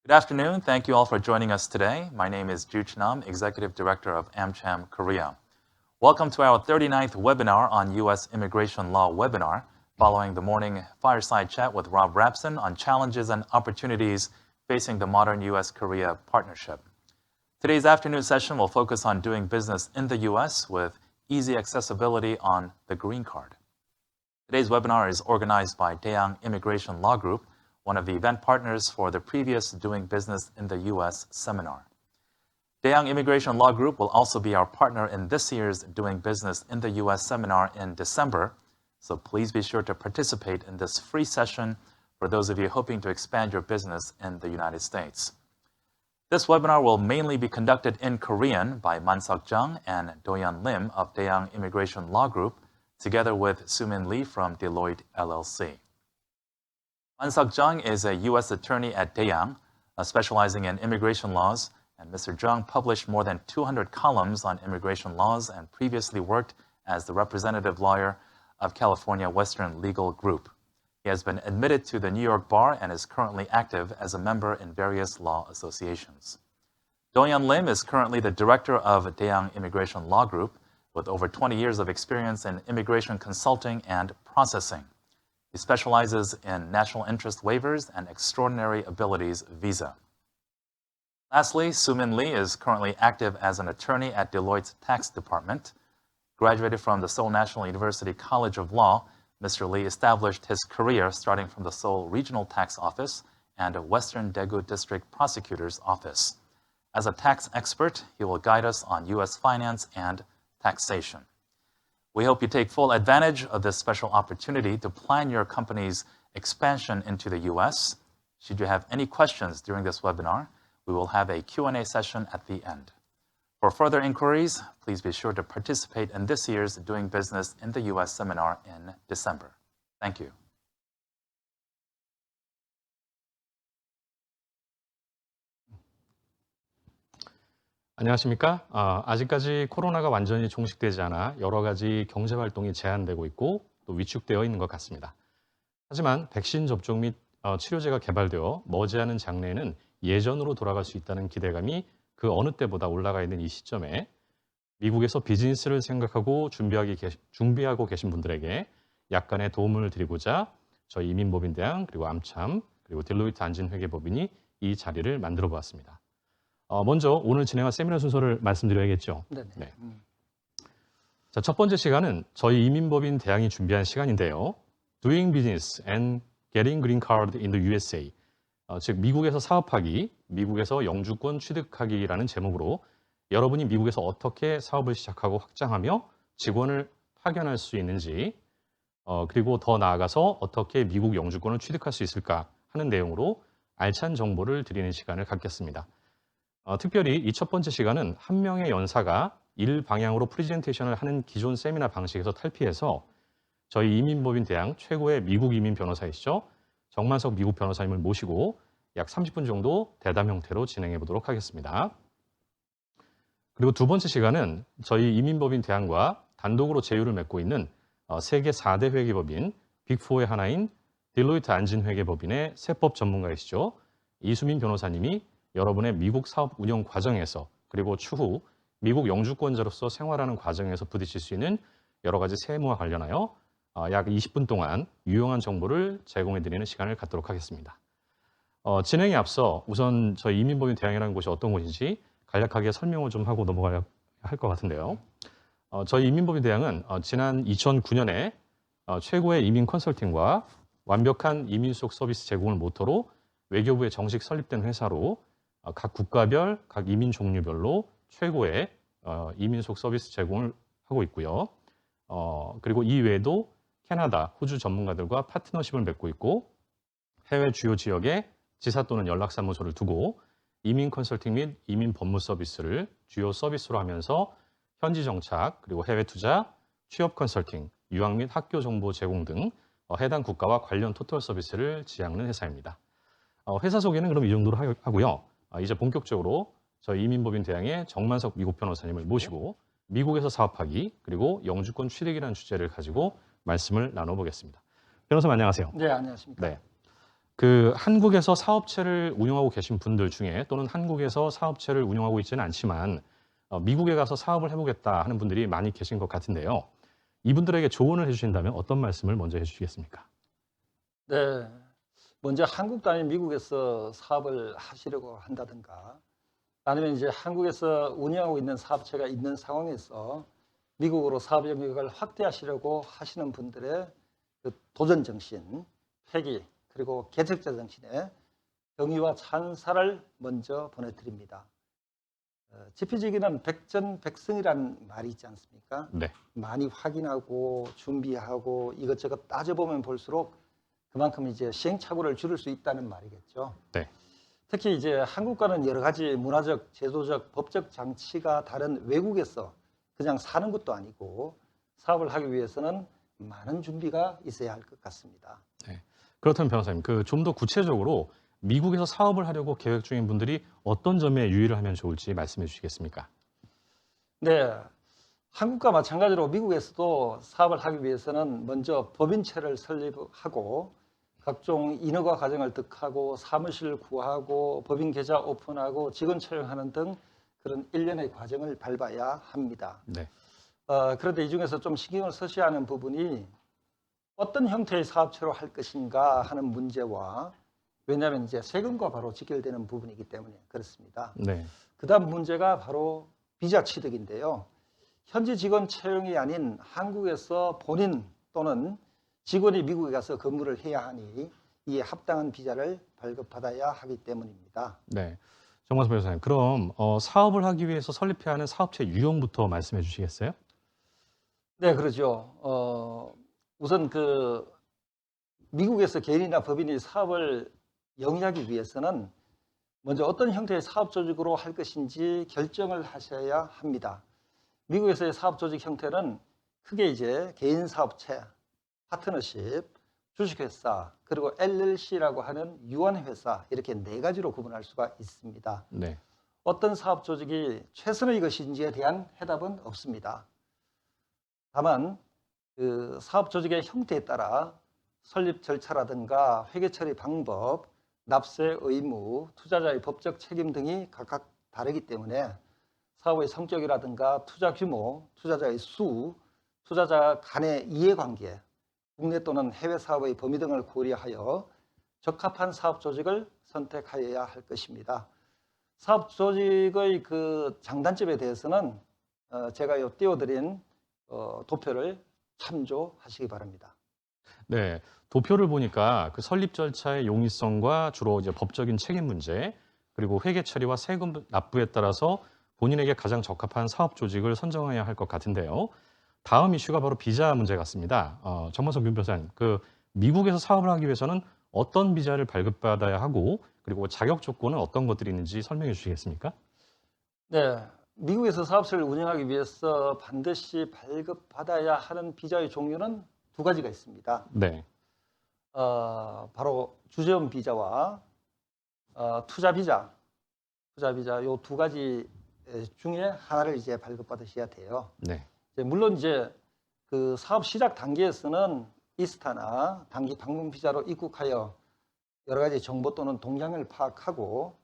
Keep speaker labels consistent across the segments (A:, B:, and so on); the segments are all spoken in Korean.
A: Good afternoon. Thank you all for joining us today. My name is Ju Nam, Executive Director of AmCham Korea. Welcome to our 39th webinar on U.S. immigration law webinar, following the morning fireside chat with Rob Rapson on challenges and opportunities facing the modern U.S.-Korea partnership. Today's afternoon session will focus on doing business in the U.S. with easy accessibility on the green card. Today's webinar is organized by Daeang Immigration Law Group, one of the event partners for the previous Doing Business in the U.S. seminar. Daeang Immigration Law Group will also be our partner in this year's Doing Business in the U.S. seminar in December, so please be sure to participate in this free session for those of you hoping to expand your business in the United States. This webinar will mainly be conducted in Korean by Man-seok Jung and Do-yeon Lim of Daeang Immigration Law Group, together with Soo-min Lee from Deloitte LLC. Man-seok Jung is a U.S. attorney at Daeang, specializing in immigration laws, and Mr. Jung published more than 200 columns on immigration laws and previously worked as the representative lawyer of California Western Legal Group. He has been admitted to the New York Bar and is currently active as a member in various law associations. Do-yeon Lim is currently the director of Daeang Immigration Law Group, with over 20 years of experience in immigration consulting and processing. He specializes in national interest waivers and extraordinary abilities visa. Lastly, Soo-min Lee is currently active as an attorney at Deloitte's tax department. Graduated from the Seoul National University College of Law, Mr. Lee established his career starting from the Seoul Regional Tax Office and Western Daegu District Prosecutor's Office. As a tax expert, he will guide us on U.S. finance and taxation. We hope you take full advantage of this special opportunity to plan your company's expansion into the U.S. Should you have any questions during this webinar, we will have a Q&A session at the end. For further inquiries, please be sure to participate in this year's Doing Business in the U.S. seminar in December. Thank you.
B: 안녕하십니까? 아직까지 코로나가 완전히 종식되지 않아 여러 가지 경제 활동이 제한되고 있고 또 위축되어 있는 것 같습니다. 하지만 백신 접종 및 치료제가 개발되어 머지않은 장래에는 예전으로 돌아갈 수 있다는 기대감이 그 어느 때보다 올라가 있는 이 시점에 미국에서 비즈니스를 생각하고 준비하고 계신 분들에게 약간의 도움을 드리고자 저희 이민법인대항 그리고 암참 그리고 딜로이트 안진회계법인이 이 자리를 만들어 보았습니다. 먼저 오늘 진행할 세미나 순서를 말씀드려야겠죠. 네. 자, 첫 번째 시간은 저희 이민법인 대항이 준비한 시간인데요. Doing Business and Getting Green Card in the USA. 즉 미국에서 사업하기, 미국에서 영주권 취득하기라는 제목으로 여러분이 미국에서 어떻게 사업을 시작하고 확장하며 직원을 파견할 수 있는지, 그리고 더 나아가서 어떻게 미국 영주권을 취득할 수 있을까 하는 내용으로 알찬 정보를 드리는 시간을 갖겠습니다. 특별히 이 첫 번째 시간은 한 명의 연사가 일 방향으로 프레젠테이션을 하는 기존 세미나 방식에서 탈피해서 저희 이민법인 대항 최고의 미국 이민 변호사이시죠. 정만석 미국 변호사님을 모시고 약 30분 정도 대담 형태로 진행해 보도록 하겠습니다. 그리고 두 번째 시간은 저희 이민법인 대항과 단독으로 제휴를 맺고 있는 세계 4대 회계법인 빅4의 하나인 딜로이트 안진회계법인의 세법 전문가이시죠. 이수민 변호사님이 여러분의 미국 사업 운영 과정에서 그리고 추후 미국 영주권자로서 생활하는 과정에서 부딪힐 수 있는 여러 가지 세무와 관련하여 약 20분 동안 유용한 정보를 제공해 드리는 시간을 갖도록 하겠습니다. 진행에 앞서 우선 저희 이민법인 대항이라는 곳이 어떤 곳인지 간략하게 설명을 좀 하고 넘어가야 할 것 같은데요. 저희 이민법인 대항은 지난 2009년에 최고의 이민 컨설팅과 완벽한 이민 속 서비스 제공을 모토로 외교부에 정식 설립된 회사로 각 국가별, 각 이민 종류별로 최고의 이민 속 서비스 제공을 하고 있고요. 그리고 이외에도 캐나다, 호주 전문가들과 파트너십을 맺고 있고 해외 주요 지역에 지사 또는 연락사무소를 두고 이민 컨설팅 및 이민 법무 서비스를 주요 서비스로 하면서 현지 정착, 그리고 해외 투자, 취업 컨설팅, 유학 및 학교 정보 제공 등 해당 국가와 관련 토탈 서비스를 지향하는 회사입니다. 회사 소개는 그럼 이 정도로 하고요. 이제 본격적으로 저희 이민법인 대항의 정만석 미국 변호사님을 모시고 미국에서 사업하기 그리고 영주권 취득이라는 주제를 가지고 말씀을 나눠보겠습니다. 변호사님 안녕하세요.
C: 네, 안녕하십니까.
B: 네. 그 한국에서 사업체를 운영하고 계신 분들 중에 또는 한국에서 사업체를 운영하고 있지는 않지만 미국에 가서 사업을 해보겠다 하는 분들이 많이 계신 것 같은데요. 이분들에게 조언을 해주신다면 어떤 말씀을 먼저 해주시겠습니까?
C: 네, 먼저 한국도 아닌 미국에서 사업을 하시려고 한다든가 아니면 이제 한국에서 운영하고 있는 사업체가 있는 상황에서 미국으로 사업 영역을 확대하시려고 하시는 분들의 그 도전 정신, 패기, 그리고 개척자 정신에 경의와 찬사를 먼저 보내드립니다. 지피지기는 백전백승이라는 말이 있지 않습니까?
B: 네,
C: 많이 확인하고 준비하고 이것저것 따져보면 볼수록 그만큼 이제 시행착오를 줄일 수 있다는 말이겠죠.
B: 네,
C: 특히 이제 한국과는 여러 가지 문화적, 제도적, 법적 장치가 다른 외국에서 그냥 사는 것도 아니고 사업을 하기 위해서는 많은 준비가 있어야 할 것 같습니다.
B: 네. 그렇다면 변호사님, 그 좀 더 구체적으로 미국에서 사업을 하려고 계획 중인 분들이 어떤 점에 유의를 하면 좋을지 말씀해 주시겠습니까?
C: 네, 한국과 마찬가지로 미국에서도 사업을 하기 위해서는 먼저 법인체를 설립하고 각종 인허가 과정을 득하고 사무실 구하고 법인 계좌 오픈하고 직원 채용하는 등 그런 일련의 과정을 밟아야 합니다.
B: 네,
C: 그런데 이 중에서 좀 신경을 쓰셔야 하는 부분이 어떤 형태의 사업체로 할 것인가 하는 문제와 왜냐하면 이제 세금과 바로 직결되는 부분이기 때문에 그렇습니다.
B: 네,
C: 그다음 문제가 바로 비자 취득인데요. 현지 직원 채용이 아닌 한국에서 본인 또는 직원이 미국에 가서 근무를 해야 하니 이에 합당한 비자를 발급받아야 하기 때문입니다.
B: 네. 정관섭 변호사님, 그럼 사업을 하기 위해서 설립해야 하는 사업체 유형부터 말씀해 주시겠어요?
C: 네, 그러죠. 우선 그 미국에서 개인이나 법인이 사업을 영위하기 위해서는 먼저 어떤 형태의 사업 조직으로 할 것인지 결정을 하셔야 합니다. 미국에서의 사업 조직 형태는 크게 이제 개인 사업체, 파트너십, 주식회사, 그리고 LLC라고 하는 유한회사 이렇게 네 가지로 구분할 수가 있습니다.
B: 네,
C: 어떤 사업 조직이 최선의 것인지에 대한 해답은 없습니다. 다만 그 사업 조직의 형태에 따라 설립 절차라든가 회계 처리 방법, 납세 의무, 투자자의 법적 책임 등이 각각 다르기 때문에 사업의 성격이라든가 투자 규모, 투자자의 수, 투자자 간의 이해관계, 국내 또는 해외 사업의 범위 등을 고려하여 적합한 사업 조직을 선택하여야 할 것입니다. 사업 조직의 그 장단점에 대해서는 제가 요 띄워드린 도표를 참조하시기 바랍니다.
B: 네. 도표를 보니까 그 설립 절차의 용이성과 주로 이제 법적인 책임 문제, 그리고 회계 처리와 세금 납부에 따라서 본인에게 가장 적합한 사업 조직을 선정해야 할 것 같은데요. 다음 이슈가 바로 비자 문제 같습니다. 정만석 윤 변호사님, 그 미국에서 사업을 하기 위해서는 어떤 비자를 발급받아야 하고, 그리고 자격 조건은 어떤 것들이 있는지 설명해 주시겠습니까?
C: 네, 미국에서 사업체를 운영하기 위해서 반드시 발급받아야 하는 비자의 종류는 두 가지가 있습니다.
B: 네,
C: 바로 주재원 비자와 투자 비자 요 두 가지 중에 하나를 이제 발급받으셔야 돼요.
B: 네,
C: 물론 이제 그 사업 시작 단계에서는 이스타나 단기 방문 비자로 입국하여 여러 가지 정보 또는 동향을 파악하고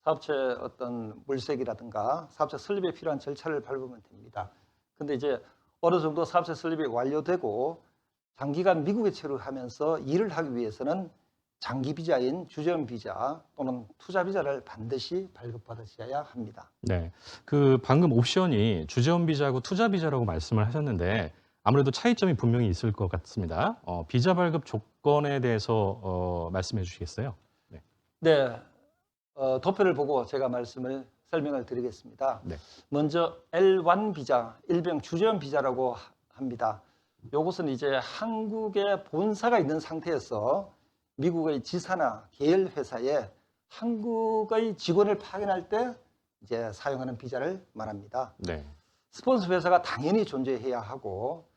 C: 사업체 어떤 물색이라든가 사업체 설립에 필요한 절차를 밟으면 됩니다. 근데 이제 어느 정도 사업체 설립이 완료되고 장기간 미국에 체류하면서 일을 하기 위해서는 장기 비자인 주재원 비자 또는 투자 비자를 반드시 발급받으셔야 합니다.
B: 네. 그 방금 옵션이 주재원 비자하고 투자 비자라고 말씀을 하셨는데 아무래도 차이점이 분명히 있을 것 같습니다. 비자 발급 조건에 대해서 말씀해 주시겠어요? 네.
C: 네, 도표를 보고 제가 설명을 드리겠습니다.
B: 네.
C: 먼저 L1 비자, 일명 주재원 비자라고 합니다. 이것은 이제 한국에 본사가 있는 상태에서 미국의 지사나 계열 회사에 한국의 직원을 파견할 때 이제 사용하는 비자를 말합니다.
B: 네.
C: 스폰서 회사가 당연히 존재해야 하고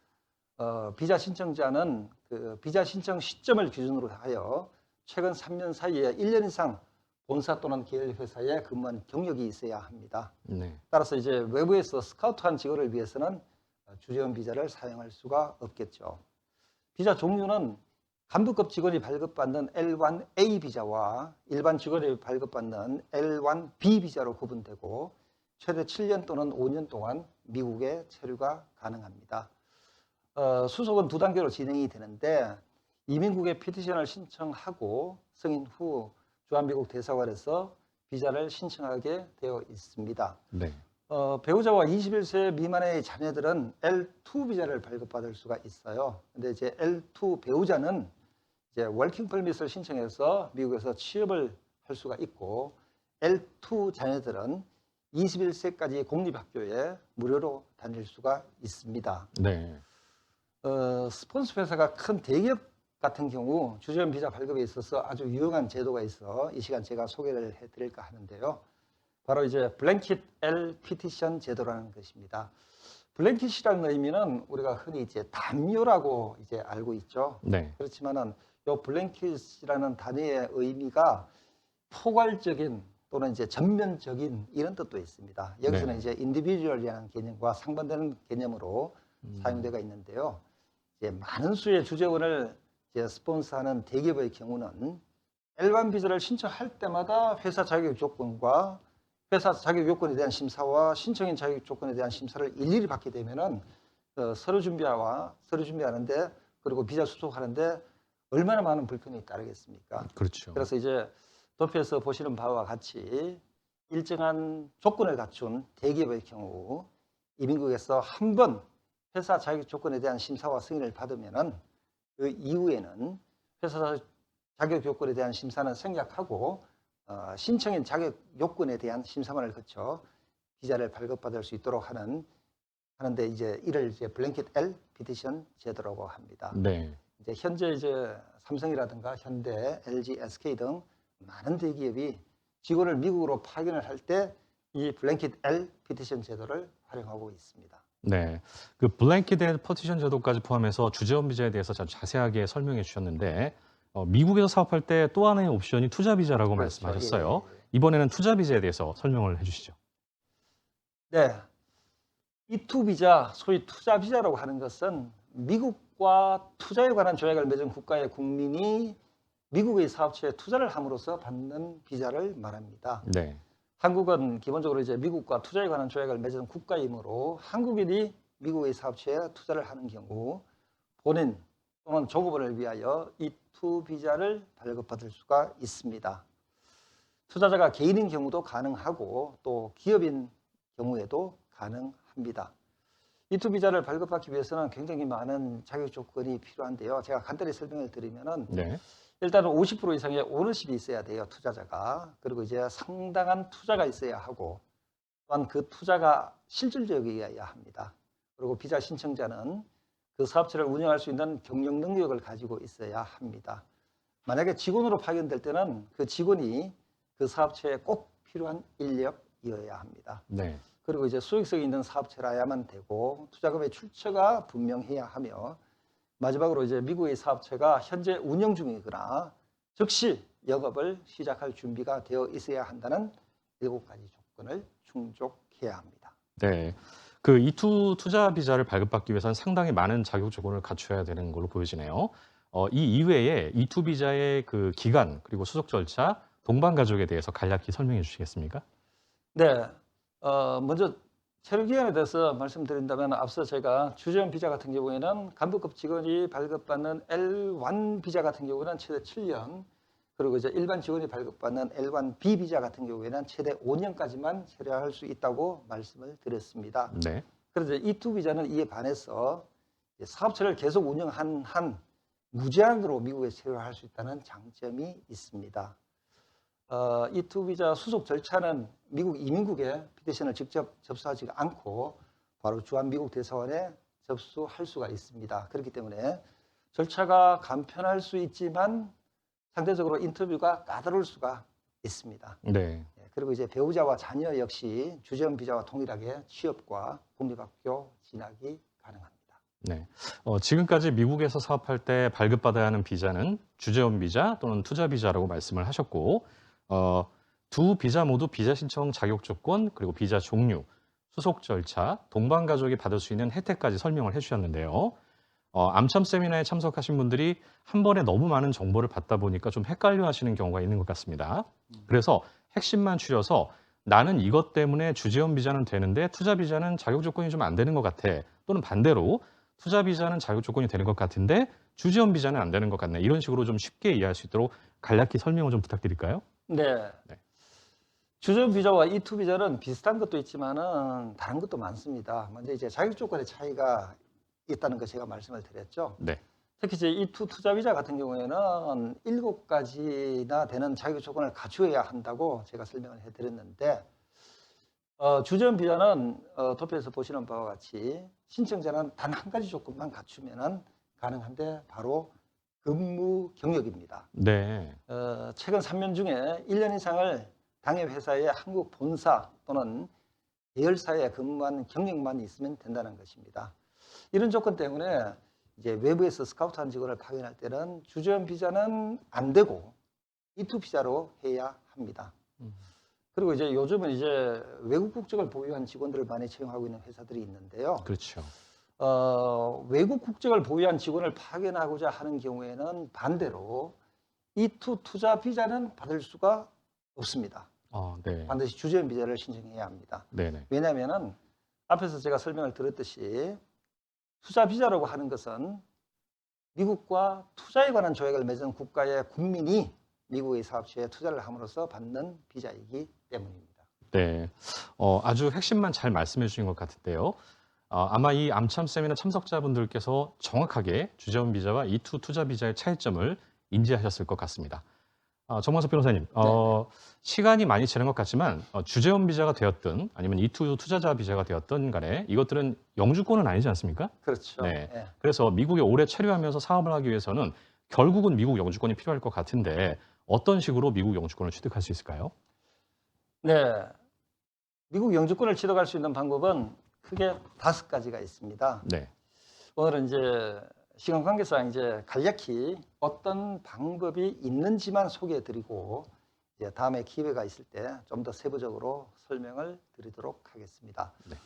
C: 비자 신청자는 그 비자 신청 시점을 기준으로 하여 최근 3년 사이에 1년 이상 본사 또는 계열 회사에 근무한 경력이 있어야 합니다.
B: 네.
C: 따라서 이제 외부에서 스카우트한 직원을 위해서는 주재원 비자를 사용할 수가 없겠죠. 비자 종류는 간부급 직원이 발급받는 L1A 비자와 일반 직원이 발급받는 L1B 비자로 구분되고 최대 7년 또는 5년 동안 미국에 체류가 가능합니다. 수속은 2단계로 진행이 되는데 이민국에 피티션을 신청하고 승인 후 주한미국 대사관에서 비자를 신청하게 되어 있습니다.
B: 네.
C: 배우자와 21세 미만의 자녀들은 L2 비자를 발급받을 수가 있어요. 근데 이제 L2 배우자는 이제 월킹 퍼밋을 신청해서 미국에서 취업을 할 수가 있고 L2 자녀들은 21세까지 공립학교에 무료로 다닐 수가 있습니다.
B: 네.
C: 스폰서 회사가 큰 대기업 같은 경우 주재원 비자 발급에 있어서 아주 유용한 제도가 있어 이 시간 제가 소개를 해드릴까 하는데요. 바로 이제 블랭킷 L 피티션 제도라는 것입니다. 블랭킷이라는 의미는 우리가 흔히 이제 담요라고 이제 알고 있죠.
B: 네.
C: 그렇지만은 이 블랭킷이라는 단어의 의미가 포괄적인 또는 이제 전면적인 이런 뜻도 있습니다. 여기서는
B: 네.
C: 이제 인디비주얼이라는 개념과 상반되는 개념으로 사용되고 있는데요. 이제 많은 수의 주재원을 이제 스폰서하는 대기업의 경우는 L1 비자를 신청할 때마다 회사 자격 조건과 회사 자격 요건에 대한 심사와 신청인 자격 조건에 대한 심사를 일일이 받게 되면은 서류 준비하는데 그리고 비자 수속하는데 얼마나 많은 불편이 따르겠습니까?
B: 그렇죠.
C: 그래서 이제 도표에서 보시는 바와 같이 일정한 조건을 갖춘 대기업의 경우 이민국에서 한 번 회사 자격 조건에 대한 심사와 승인을 받으면은 그 이후에는 회사 자격 요건에 대한 심사는 생략하고 신청인 자격 요건에 대한 심사만을 거쳐 비자를 발급받을 수 있도록 하는데 이제 이를 이제 블랭킷 L 피티션 제도라고 합니다.
B: 네.
C: 이제 현재 이제 삼성이라든가 현대, LG, SK 등 많은 대기업이 직원을 미국으로 파견을 할 때 이 블랭킷 L 피티션 제도를 활용하고 있습니다.
B: 네. 그 블랭킷 앤 퍼티션 제도까지 포함해서 주재원 비자에 대해서 참 자세하게 설명해 주셨는데 미국에서 사업할 때 또 하나의 옵션이 투자 비자라고
C: 그렇죠.
B: 말씀하셨어요.
C: 예.
B: 이번에는 투자 비자에 대해서 설명을 해 주시죠.
C: 네. E2 비자, 소위 투자 비자라고 하는 것은 미국과 투자에 관한 조약을 맺은 국가의 국민이 미국의 사업체에 투자를 함으로써 받는 비자를 말합니다.
B: 네.
C: 한국은 기본적으로 이제 미국과 투자에 관한 조약을 맺은 국가이므로 한국인이 미국의 사업체에 투자를 하는 경우 본인 또는 조급원을 위하여 E2 비자를 발급받을 수가 있습니다. 투자자가 개인인 경우도 가능하고 또 기업인 경우에도 가능합니다. E2 비자를 발급받기 위해서는 굉장히 많은 자격 조건이 필요한데요. 제가 간단히 설명을 드리면은
B: 네.
C: 일단은 50% 이상의 오너십이 있어야 돼요, 투자자가. 그리고 이제 상당한 투자가 있어야 하고 또한 그 투자가 실질적이어야 합니다. 그리고 비자 신청자는 그 사업체를 운영할 수 있는 경영 능력을 가지고 있어야 합니다. 만약에 직원으로 파견될 때는 그 직원이 그 사업체에 꼭 필요한 인력이어야 합니다.
B: 네.
C: 그리고 이제 수익성이 있는 사업체라야만 되고 투자금의 출처가 분명해야 하며 마지막으로 이제 미국의 사업체가 현재 운영 중이거나 즉시 영업을 시작할 준비가 되어 있어야 한다는 7가지 조건을 충족해야 합니다.
B: 네. 그 E2 투자 비자를 발급받기 위해서는 상당히 많은 자격 조건을 갖춰야 되는 걸로 보여지네요. 이 이외에 E2 비자의 그 기간 그리고 수속 절차, 동반 가족에 대해서 간략히 설명해 주시겠습니까?
C: 네. 먼저 체류 기간에 대해서 말씀드린다면 앞서 제가 주재원 비자 같은 경우에는 간부급 직원이 발급받는 L1 비자 같은 경우는 최대 7년, 그리고 이제 일반 직원이 발급받는 L1B 비자 같은 경우에는 최대 5년까지만 체류할 수 있다고 말씀을 드렸습니다.
B: 네.
C: 그런데 E2 비자는 이에 반해서 사업체를 계속 운영한 한 무제한으로 미국에 체류할 수 있다는 장점이 있습니다. E2 비자 수속 절차는 미국 이민국에 피티션을 직접 접수하지 않고 바로 주한 미국 대사관에 접수할 수가 있습니다. 그렇기 때문에 절차가 간편할 수 있지만 상대적으로 인터뷰가 까다로울 수가 있습니다.
B: 네.
C: 그리고 이제 배우자와 자녀 역시 주재원 비자와 동일하게 취업과 공립학교 진학이 가능합니다.
B: 네. 지금까지 미국에서 사업할 때 발급받아야 하는 비자는 주재원 비자 또는 투자 비자라고 말씀을 하셨고 두 비자 모두 비자 신청 자격 조건 그리고 비자 종류, 수속 절차, 동반 가족이 받을 수 있는 혜택까지 설명을 해주셨는데요. 암참 세미나에 참석하신 분들이 한 번에 너무 많은 정보를 받다 보니까 좀 헷갈려 하시는 경우가 있는 것 같습니다. 그래서 핵심만 추려서 나는 이것 때문에 주재원 비자는 되는데 투자 비자는 자격 조건이 좀 안 되는 것 같아. 또는 반대로 투자 비자는 자격 조건이 되는 것 같은데 주재원 비자는 안 되는 것 같네. 이런 식으로 좀 쉽게 이해할 수 있도록 간략히 설명을 좀 부탁드릴까요?
C: 네.
B: 네.
C: 주재원 비자와 E2 비자는 비슷한 것도 있지만은 다른 것도 많습니다. 먼저 이제 자격 조건의 차이가 있다는 거 제가 말씀을 드렸죠.
B: 네.
C: 특히 이제 E2 투자 비자 같은 경우에는 7가지나 되는 자격 조건을 갖추어야 한다고 제가 설명을 해드렸는데, 주재원 비자는 도표에서 보시는 바와 같이 신청자는 단 한 가지 조건만 갖추면 가능한데 바로 근무 경력입니다.
B: 네.
C: 최근 3년 중에 1년 이상을 당해 회사의 한국 본사 또는 계열사에 근무한 경력만 있으면 된다는 것입니다. 이런 조건 때문에 이제 외부에서 스카우트한 직원을 파견할 때는 주재원 비자는 안 되고 E2 비자로 해야 합니다. 그리고 이제 요즘은 이제 외국 국적을 보유한 직원들을 많이 채용하고 있는 회사들이 있는데요.
B: 그렇죠.
C: 외국 국적을 보유한 직원을 파견하고자 하는 경우에는 반대로 E2 투자 비자는 받을 수가 없습니다.
B: 네.
C: 반드시 주재원 비자를 신청해야 합니다.
B: 네네.
C: 왜냐하면은 앞에서 제가 설명을 드렸듯이 투자 비자라고 하는 것은 미국과 투자에 관한 조약을 맺은 국가의 국민이 미국의 사업체에 투자를 함으로써 받는 비자이기 때문입니다.
B: 네. 아주 핵심만 잘 말씀해 주신 것 같은데요. 아마 이 암참 세미나 참석자분들께서 정확하게 주재원 비자와 E2 투자 비자의 차이점을 인지하셨을 것 같습니다. 정만석 변호사님, 시간이 많이 지난 것 같지만 주재원 비자가 되었든 아니면 E2 투자자 비자가 되었든 간에 이것들은 영주권은 아니지 않습니까?
C: 그렇죠.
B: 네.
C: 예.
B: 그래서 미국에 오래 체류하면서 사업을 하기 위해서는 결국은 미국 영주권이 필요할 것 같은데 어떤 식으로 미국 영주권을 취득할 수 있을까요?
C: 네. 미국 영주권을 취득할 수 있는 방법은 크게 5가지가 있습니다.
B: 네.
C: 오늘은 이제 시간 관계상 이제 간략히 어떤 방법이 있는지만 소개해드리고 이제 다음에 기회가 있을 때 좀 더 세부적으로 설명을 드리도록 하겠습니다.
B: 네.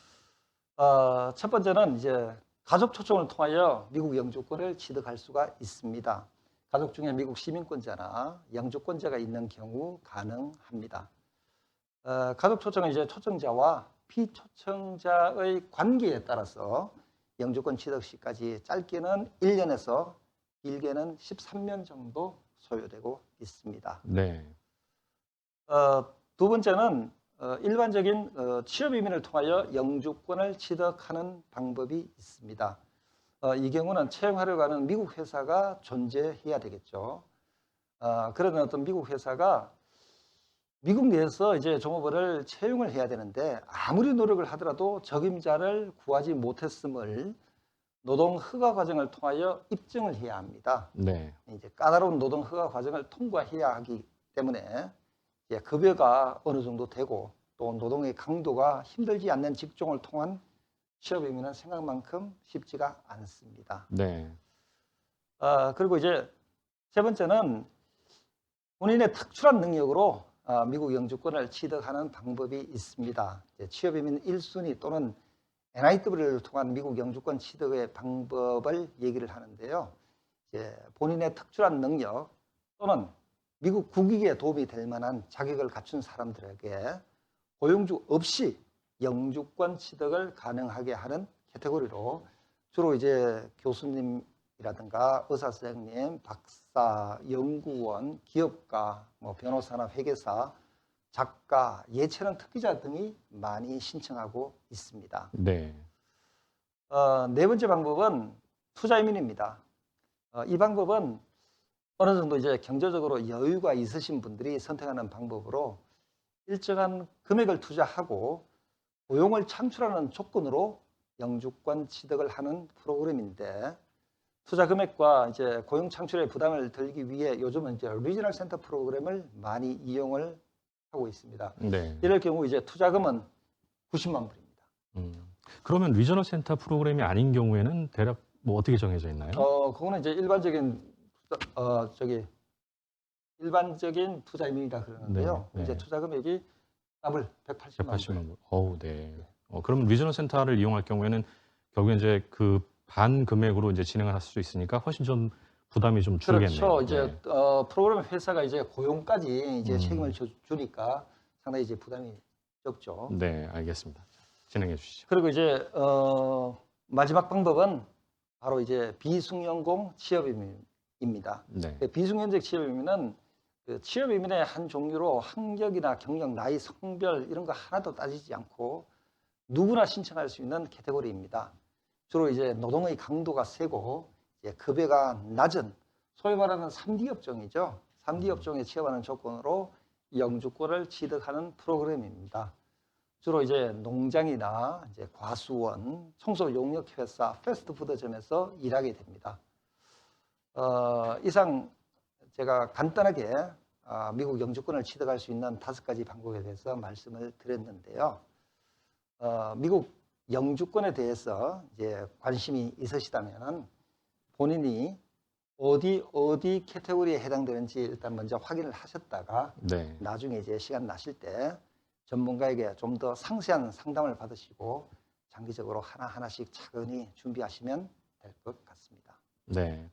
C: 첫 번째는 이제 가족 초청을 통하여 미국 영주권을 취득할 수가 있습니다. 가족 중에 미국 시민권자나 영주권자가 있는 경우 가능합니다. 가족 초청은 이제 초청자와 피초청자의 관계에 따라서 영주권 취득 시까지 짧게는 1년에서 길게는 13년 정도 소요되고 있습니다.
B: 네.
C: 두 번째는 일반적인 취업 이민을 통하여 영주권을 취득하는 방법이 있습니다. 이 경우는 채용하려고 하는 미국 회사가 존재해야 되겠죠. 그런 어떤 미국 회사가 미국 내에서 이제 종업원을 채용을 해야 되는데 아무리 노력을 하더라도 적임자를 구하지 못했음을 노동 허가 과정을 통하여 입증을 해야 합니다.
B: 네.
C: 이제 까다로운 노동 허가 과정을 통과해야 하기 때문에 이제 급여가 어느 정도 되고 또 노동의 강도가 힘들지 않는 직종을 통한 취업 의미는 생각만큼 쉽지가 않습니다.
B: 네.
C: 그리고 이제 세 번째는 본인의 특출한 능력으로 미국 영주권을 취득하는 방법이 있습니다. 취업이민 1순위 또는 NIW를 통한 미국 영주권 취득의 방법을 얘기를 하는데요. 본인의 특출한 능력 또는 미국 국익에 도움이 될 만한 자격을 갖춘 사람들에게 고용주 없이 영주권 취득을 가능하게 하는 카테고리로 주로 이제 교수님이라든가 의사 선생님, 박사, 연구원, 기업가, 변호사나 회계사, 작가, 예체능 특기자 등이 많이 신청하고 있습니다.
B: 네.
C: 네 번째 방법은 투자이민입니다. 이 방법은 어느 정도 이제 경제적으로 여유가 있으신 분들이 선택하는 방법으로 일정한 금액을 투자하고 고용을 창출하는 조건으로 영주권 취득을 하는 프로그램인데 투자 금액과 이제 고용 창출의 부담을 덜기 위해 요즘은 이제 리지널 센터 프로그램을 많이 이용을 하고 있습니다.
B: 네.
C: 이럴 경우 이제 투자금은 90만 불입니다.
B: 그러면 리저널 센터 프로그램이 아닌 경우에는 대략 어떻게 정해져 있나요?
C: 그거는 이제 일반적인 일반적인 투자이민이라 그러는데요.
B: 네, 네.
C: 이제 투자 금액이 더블 180만 불.
B: 180만 불. 네. 그럼 리저널 센터를 이용할 경우에는 결국에 이제 그 반 금액으로 이제 진행을 할 수 있으니까 훨씬 좀 부담이 좀 줄겠네요.
C: 그렇죠. 이제
B: 네.
C: 프로그램 회사가 이제 고용까지 이제 책임을
B: 음.
C: 주니까 상당히 이제 부담이 적죠.
B: 네, 알겠습니다. 진행해 주시죠.
C: 그리고 이제 마지막 방법은 바로 이제 비승용공 취업임입니다.
B: 네.
C: 비승용직 취업이면은 그 취업이민의 한 종류로 학력이나 경력, 나이, 성별 이런 거 하나도 따지지 않고 누구나 신청할 수 있는 카테고리입니다. 주로 이제 노동의 강도가 세고 이제 급여가 낮은 소위 말하는 3D 업종이죠. 3D 업종에 취업하는 조건으로 영주권을 취득하는 프로그램입니다. 주로 이제 농장이나 이제 과수원, 청소 용역 회사, 패스트푸드점에서 일하게 됩니다. 이상 제가 간단하게 미국 영주권을 취득할 수 있는 5가지 방법에 대해서 말씀을 드렸는데요. 미국 영주권에 대해서 이제 관심이 있으시다면 본인이 어디 카테고리에 해당되는지 일단 먼저 확인을 하셨다가
B: 네.
C: 나중에 이제 시간 나실 때 전문가에게 좀 더 상세한 상담을 받으시고 장기적으로 하나하나씩 차근히 준비하시면 될 것 같습니다.
B: 네.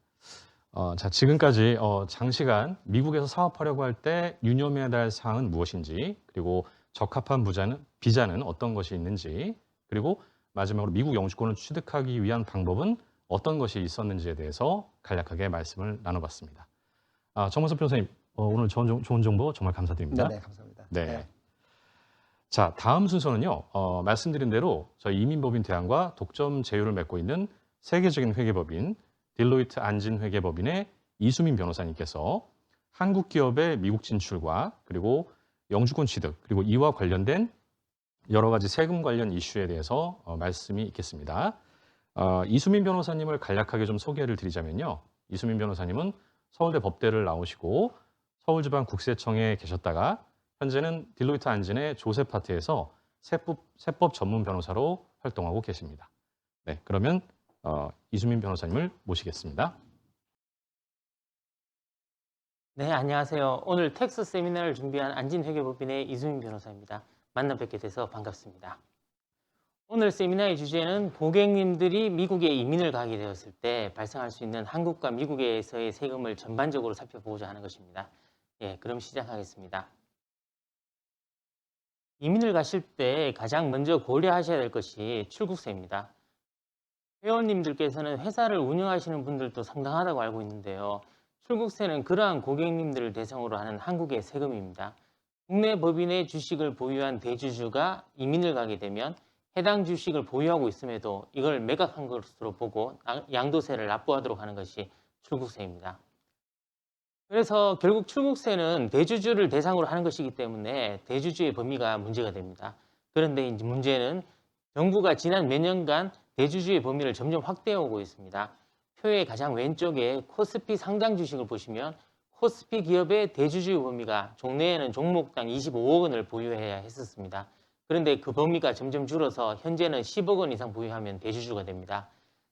B: 자, 지금까지 장시간 미국에서 사업하려고 할 때 유념해야 할 사항은 무엇인지, 그리고 적합한 비자는 어떤 것이 있는지, 그리고 마지막으로 미국 영주권을 취득하기 위한 방법은 어떤 것이 있었는지에 대해서 간략하게 말씀을 나눠봤습니다. 정문섭 변호사님, 오늘 좋은 정보 정말 감사드립니다.
C: 네, 감사합니다.
B: 네. 자, 다음 순서는요. 말씀드린 대로 저희 이민법인 대항과 독점 제휴를 맺고 있는 세계적인 회계법인 딜로이트 안진 회계법인의 이수민 변호사님께서 한국 기업의 미국 진출과 그리고 영주권 취득, 그리고 이와 관련된 여러 가지 세금 관련 이슈에 대해서 말씀이 있겠습니다. 이수민 변호사님을 간략하게 좀 소개를 드리자면요. 이수민 변호사님은 서울대 법대를 나오시고 서울지방국세청에 계셨다가 현재는 딜로이트 안진의 조셉 파트에서 세법 전문 변호사로 활동하고 계십니다. 네, 그러면 이수민 변호사님을 모시겠습니다.
D: 네, 안녕하세요. 오늘 텍스 세미나를 준비한 안진회계법인의 이수민 변호사입니다. 만나 뵙게 돼서 반갑습니다. 오늘 세미나의 주제는 고객님들이 미국에 이민을 가게 되었을 때 발생할 수 있는 한국과 미국에서의 세금을 전반적으로 살펴보고자 하는 것입니다. 예, 그럼 시작하겠습니다. 이민을 가실 때 가장 먼저 고려하셔야 될 것이 출국세입니다. 회원님들께서는 회사를 운영하시는 분들도 상당하다고 알고 있는데요. 출국세는 그러한 고객님들을 대상으로 하는 한국의 세금입니다. 국내 법인의 주식을 보유한 대주주가 이민을 가게 되면 해당 주식을 보유하고 있음에도 이걸 매각한 것으로 보고 양도세를 납부하도록 하는 것이 출국세입니다. 그래서 결국 출국세는 대주주를 대상으로 하는 것이기 때문에 대주주의 범위가 문제가 됩니다. 그런데 이제 문제는 정부가 지난 몇 년간 대주주의 범위를 점점 확대해 오고 있습니다. 표의 가장 왼쪽에 코스피 상장 주식을 보시면 코스피 기업의 대주주의 범위가 종래에는 종목당 25억 원을 보유해야 했었습니다. 그런데 그 범위가 점점 줄어서 현재는 10억 원 이상 보유하면 대주주가 됩니다.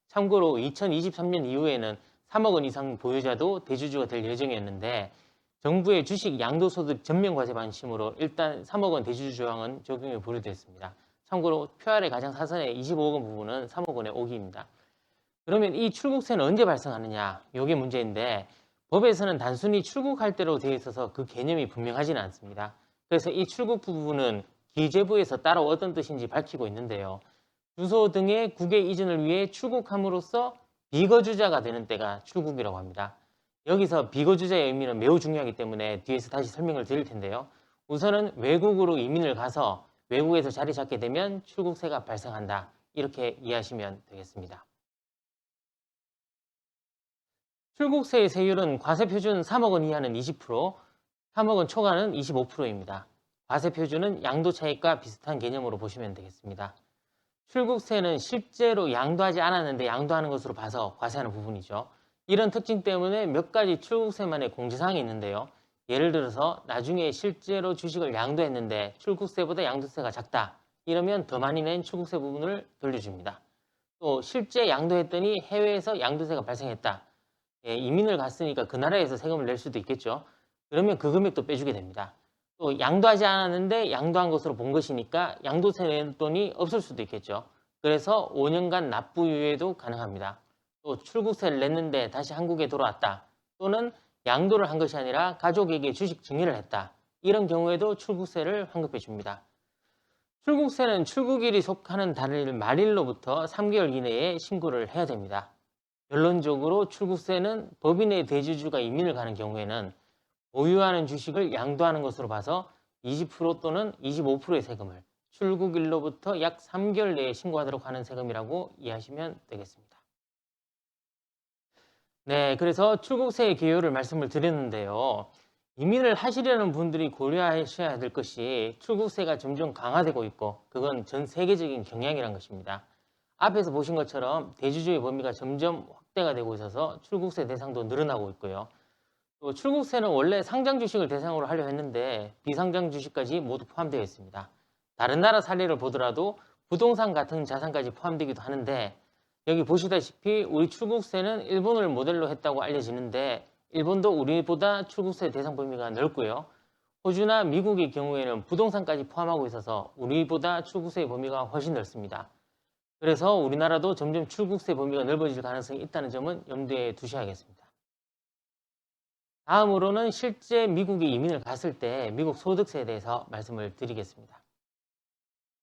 D: 참고로 2023년 이후에는 3억 원 이상 보유자도 대주주가 될 예정이었는데 정부의 주식 양도소득 전면과세 방침으로 일단 3억 원 대주주 조항은 적용이 보류됐습니다. 참고로 표 아래 가장 사선의 25억 원 부분은 3억 원의 오기입니다. 그러면 이 출국세는 언제 발생하느냐? 이게 문제인데 법에서는 단순히 출국할 때로 되어 있어서 그 개념이 분명하지는 않습니다. 그래서 이 출국 부분은 기재부에서 따로 어떤 뜻인지 밝히고 있는데요. 주소 등의 국외 이전을 위해 출국함으로써 비거주자가 되는 때가 출국이라고 합니다. 여기서 비거주자의 의미는 매우 중요하기 때문에 뒤에서 다시 설명을 드릴 텐데요. 우선은 외국으로 이민을 가서 외국에서 자리 잡게 되면 출국세가 발생한다. 이렇게 이해하시면 되겠습니다. 출국세의 세율은 과세표준 3억 원 이하는 20%, 3억 원 초과는 25%입니다. 과세표준은 양도차익과 비슷한 개념으로 보시면 되겠습니다. 출국세는 실제로 양도하지 않았는데 양도하는 것으로 봐서 과세하는 부분이죠. 이런 특징 때문에 몇 가지 출국세만의 공지사항이 있는데요. 예를 들어서 나중에 실제로 주식을 양도했는데 출국세보다 양도세가 작다. 이러면 더 많이 낸 출국세 부분을 돌려줍니다. 또 실제 양도했더니 해외에서 양도세가 발생했다. 이민을 갔으니까 그 나라에서 세금을 낼 수도 있겠죠. 그러면 그 금액도 빼주게 됩니다. 또 양도하지 않았는데 양도한 것으로 본 것이니까 양도세 낼 돈이 없을 수도 있겠죠. 그래서 5년간 납부유예도 가능합니다. 또 출국세를 냈는데 다시 한국에 돌아왔다. 또는 양도를 한 것이 아니라 가족에게 주식 증여를 했다. 이런 경우에도 출국세를 환급해 줍니다. 출국세는 출국일이 속하는 달일 말일로부터 3개월 이내에 신고를 해야 됩니다. 결론적으로 출국세는 법인의 대주주가 이민을 가는 경우에는 보유하는 주식을 양도하는 것으로 봐서 20% 또는 25%의 세금을 출국일로부터 약 3개월 내에 신고하도록 하는 세금이라고 이해하시면 되겠습니다. 네, 그래서 출국세의 개요를 말씀을 드렸는데요. 이민을 하시려는 분들이 고려하셔야 될 것이 출국세가 점점 강화되고 있고 그건 전 세계적인 경향이란 것입니다. 앞에서 보신 것처럼 대주주의 범위가 점점 확대가 되고 있어서 출국세 대상도 늘어나고 있고요. 또 출국세는 원래 상장 주식을 대상으로 하려 했는데 비상장 주식까지 모두 포함되어 있습니다. 다른 나라 사례를 보더라도 부동산 같은 자산까지 포함되기도 하는데 여기 보시다시피 우리 출국세는 일본을 모델로 했다고 알려지는데 일본도 우리보다 출국세 대상 범위가 넓고요. 호주나 미국의 경우에는 부동산까지 포함하고 있어서 우리보다 출국세 범위가 훨씬 넓습니다. 그래서 우리나라도 점점 출국세 범위가 넓어질 가능성이 있다는 점은 염두에 두셔야겠습니다. 다음으로는 실제 미국에 이민을 갔을 때 미국 소득세에 대해서 말씀을 드리겠습니다.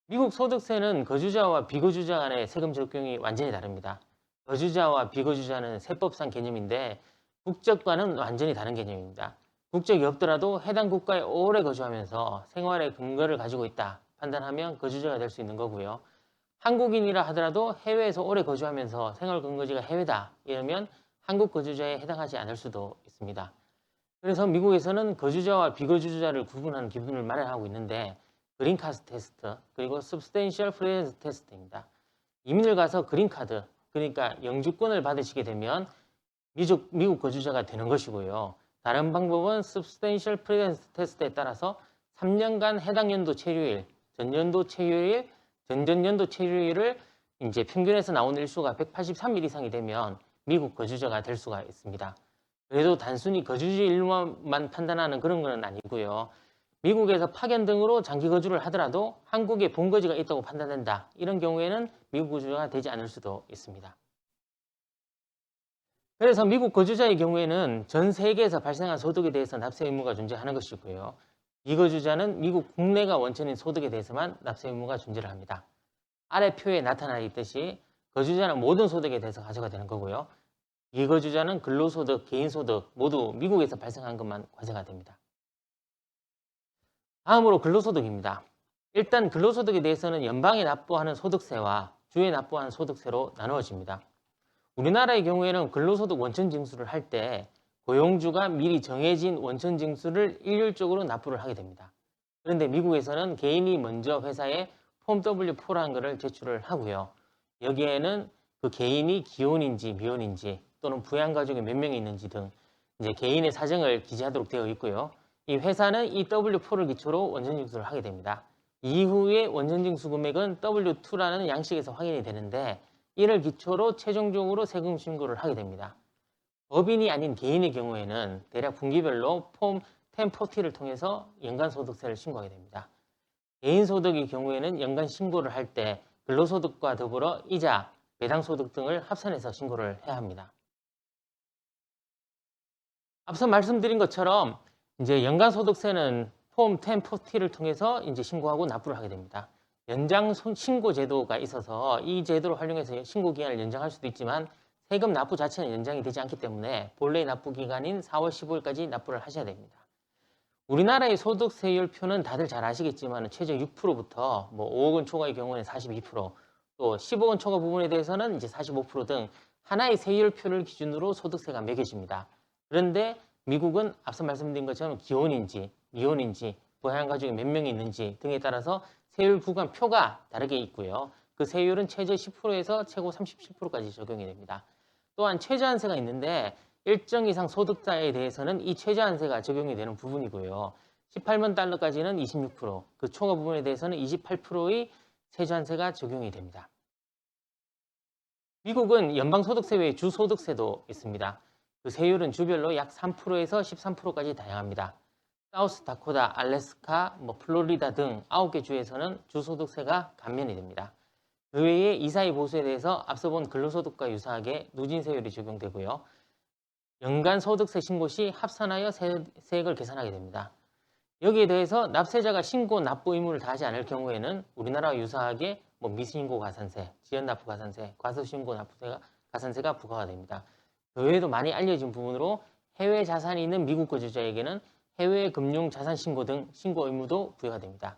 D: 미국 소득세는 거주자와 비거주자 간의 세금 적용이 완전히 다릅니다. 거주자와 비거주자는 세법상 개념인데 국적과는 완전히 다른 개념입니다. 국적이 없더라도 해당 국가에 오래 거주하면서 생활의 근거를 가지고 있다 판단하면 거주자가 될 수 있는 거고요. 한국인이라 하더라도 해외에서 오래 거주하면서 생활 근거지가 해외다 이러면 한국 거주자에 해당하지 않을 수도 있습니다. 그래서 미국에서는 거주자와 비거주자를 구분하는 기준을 마련하고 있는데 그린카드 테스트 그리고 substantial presence 테스트입니다. 이민을 가서 그린카드 그러니까 영주권을 받으시게 되면 미국 거주자가 되는 것이고요. 다른 방법은 substantial presence 테스트에 따라서 3년간 해당 연도 체류일, 전년도 체류일, 전전년도 체류일을 이제 평균에서 나오는 일수가 183일 이상이 되면 미국 거주자가 될 수가 있습니다. 그래도 단순히 거주지일만 판단하는 그런 건 아니고요. 미국에서 파견 등으로 장기 거주를 하더라도 한국에 본거지가 있다고 판단된다. 이런 경우에는 미국 거주자가 되지 않을 수도 있습니다. 그래서 미국 거주자의 경우에는 전 세계에서 발생한 소득에 대해서 납세 의무가 존재하는 것이고요. 비거주자는 미국 국내가 원천인 소득에 대해서만 납세 의무가 존재를 합니다. 아래 표에 나타나 있듯이 거주자는 모든 소득에 대해서 가져가 되는 거고요. 비거주자는 근로소득, 개인소득 모두 미국에서 발생한 것만 과세가 됩니다. 다음으로 근로소득입니다. 일단 근로소득에 대해서는 연방에 납부하는 소득세와 주에 납부하는 소득세로 나누어집니다. 우리나라의 경우에는 근로소득 원천징수를 할 때 고용주가 미리 정해진 원천징수를 일률적으로 납부를 하게 됩니다. 그런데 미국에서는 개인이 먼저 회사에 폼 W4라는 것을 제출을 하고요. 여기에는 그 개인이 기혼인지 미혼인지 또는 부양가족이 몇 명이 있는지 등 이제 개인의 사정을 기재하도록 되어 있고요. 이 회사는 이 W4를 기초로 원천징수를 하게 됩니다. 이후에 원천징수 금액은 W2라는 양식에서 확인이 되는데 이를 기초로 최종적으로 세금 신고를 하게 됩니다. 법인이 아닌 개인의 경우에는 대략 분기별로 폼 1040를 통해서 연간소득세를 신고하게 됩니다. 개인소득의 경우에는 연간 신고를 할 때 근로소득과 더불어 이자, 배당소득 등을 합산해서 신고를 해야 합니다. 앞서 말씀드린 것처럼 이제 연간소득세는 폼 1040를 통해서 이제 신고하고 납부를 하게 됩니다. 연장 신고 제도가 있어서 이 제도를 활용해서 신고 기간을 연장할 수도 있지만 세금 납부 자체는 연장이 되지 않기 때문에 본래 납부 기간인 4월 15일까지 납부를 하셔야 됩니다. 우리나라의 소득세율표는 다들 잘 아시겠지만 최저 6%부터 뭐 5억 원 초과의 경우에는 42%, 또 10억 원 초과 부분에 대해서는 이제 45% 등 하나의 세율표를 기준으로 소득세가 매겨집니다. 그런데 미국은 앞서 말씀드린 것처럼 기혼인지 미혼인지 부양가족이 몇 명이 있는지 등에 따라서 세율 구간표가 다르게 있고요. 그 세율은 최저 10%에서 최고 37%까지 적용이 됩니다. 또한 최저한세가 있는데 일정 이상 소득자에 대해서는 이 최저한세가 적용이 되는 부분이고요. 18만 달러까지는 26%, 그 초과 부분에 대해서는 28%의 최저한세가 적용이 됩니다. 미국은 연방소득세 외에 주소득세도 있습니다. 그 세율은 주별로 약 3%에서 13%까지 다양합니다. 사우스다코타, 알래스카, 플로리다 등 9개 주에서는 주소득세가 감면이 됩니다. 그 외에 이사의 보수에 대해서 앞서 본 근로소득과 유사하게 누진세율이 적용되고요. 연간 소득세 신고 시 합산하여 세액을 계산하게 됩니다. 여기에 대해서 납세자가 신고 납부 의무를 다하지 않을 경우에는 우리나라와 유사하게 미신고 가산세, 지연납부 가산세, 과소신고 납부세가 가산세가 부과가 됩니다. 그 외에도 많이 알려진 부분으로 해외 자산이 있는 미국 거주자에게는 해외 금융 자산 신고 등 신고 의무도 부여가 됩니다.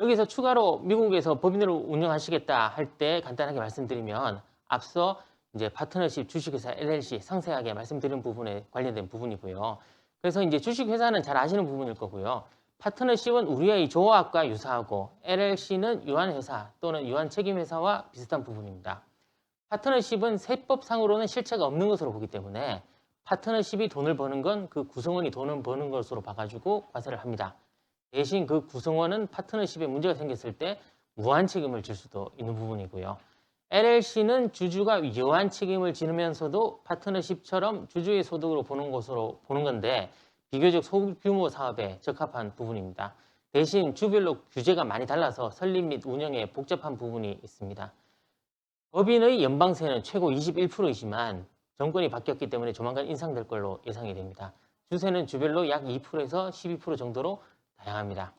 D: 여기서 추가로 미국에서 법인으로 운영하시겠다 할 때 간단하게 말씀드리면 앞서 이제 파트너십 주식회사 LLC 상세하게 말씀드린 부분에 관련된 부분이고요. 그래서 이제 주식회사는 잘 아시는 부분일 거고요. 파트너십은 우리의 조합과 유사하고 LLC는 유한회사 또는 유한책임회사와 비슷한 부분입니다. 파트너십은 세법상으로는 실체가 없는 것으로 보기 때문에 파트너십이 돈을 버는 건 그 구성원이 돈을 버는 것으로 봐가지고 과세를 합니다. 대신 그 구성원은 파트너십에 문제가 생겼을 때 무한 책임을 질 수도 있는 부분이고요. LLC는 주주가 유한 책임을 지면서도 파트너십처럼 주주의 소득으로 보는 것으로 보는 건데 비교적 소규모 사업에 적합한 부분입니다. 대신 주별로 규제가 많이 달라서 설립 및 운영에 복잡한 부분이 있습니다. 법인의 연방세는 최고 21%이지만 정권이 바뀌었기 때문에 조만간 인상될 걸로 예상이 됩니다. 주세는 주별로 약 2%에서 12% 정도로 다양합니다.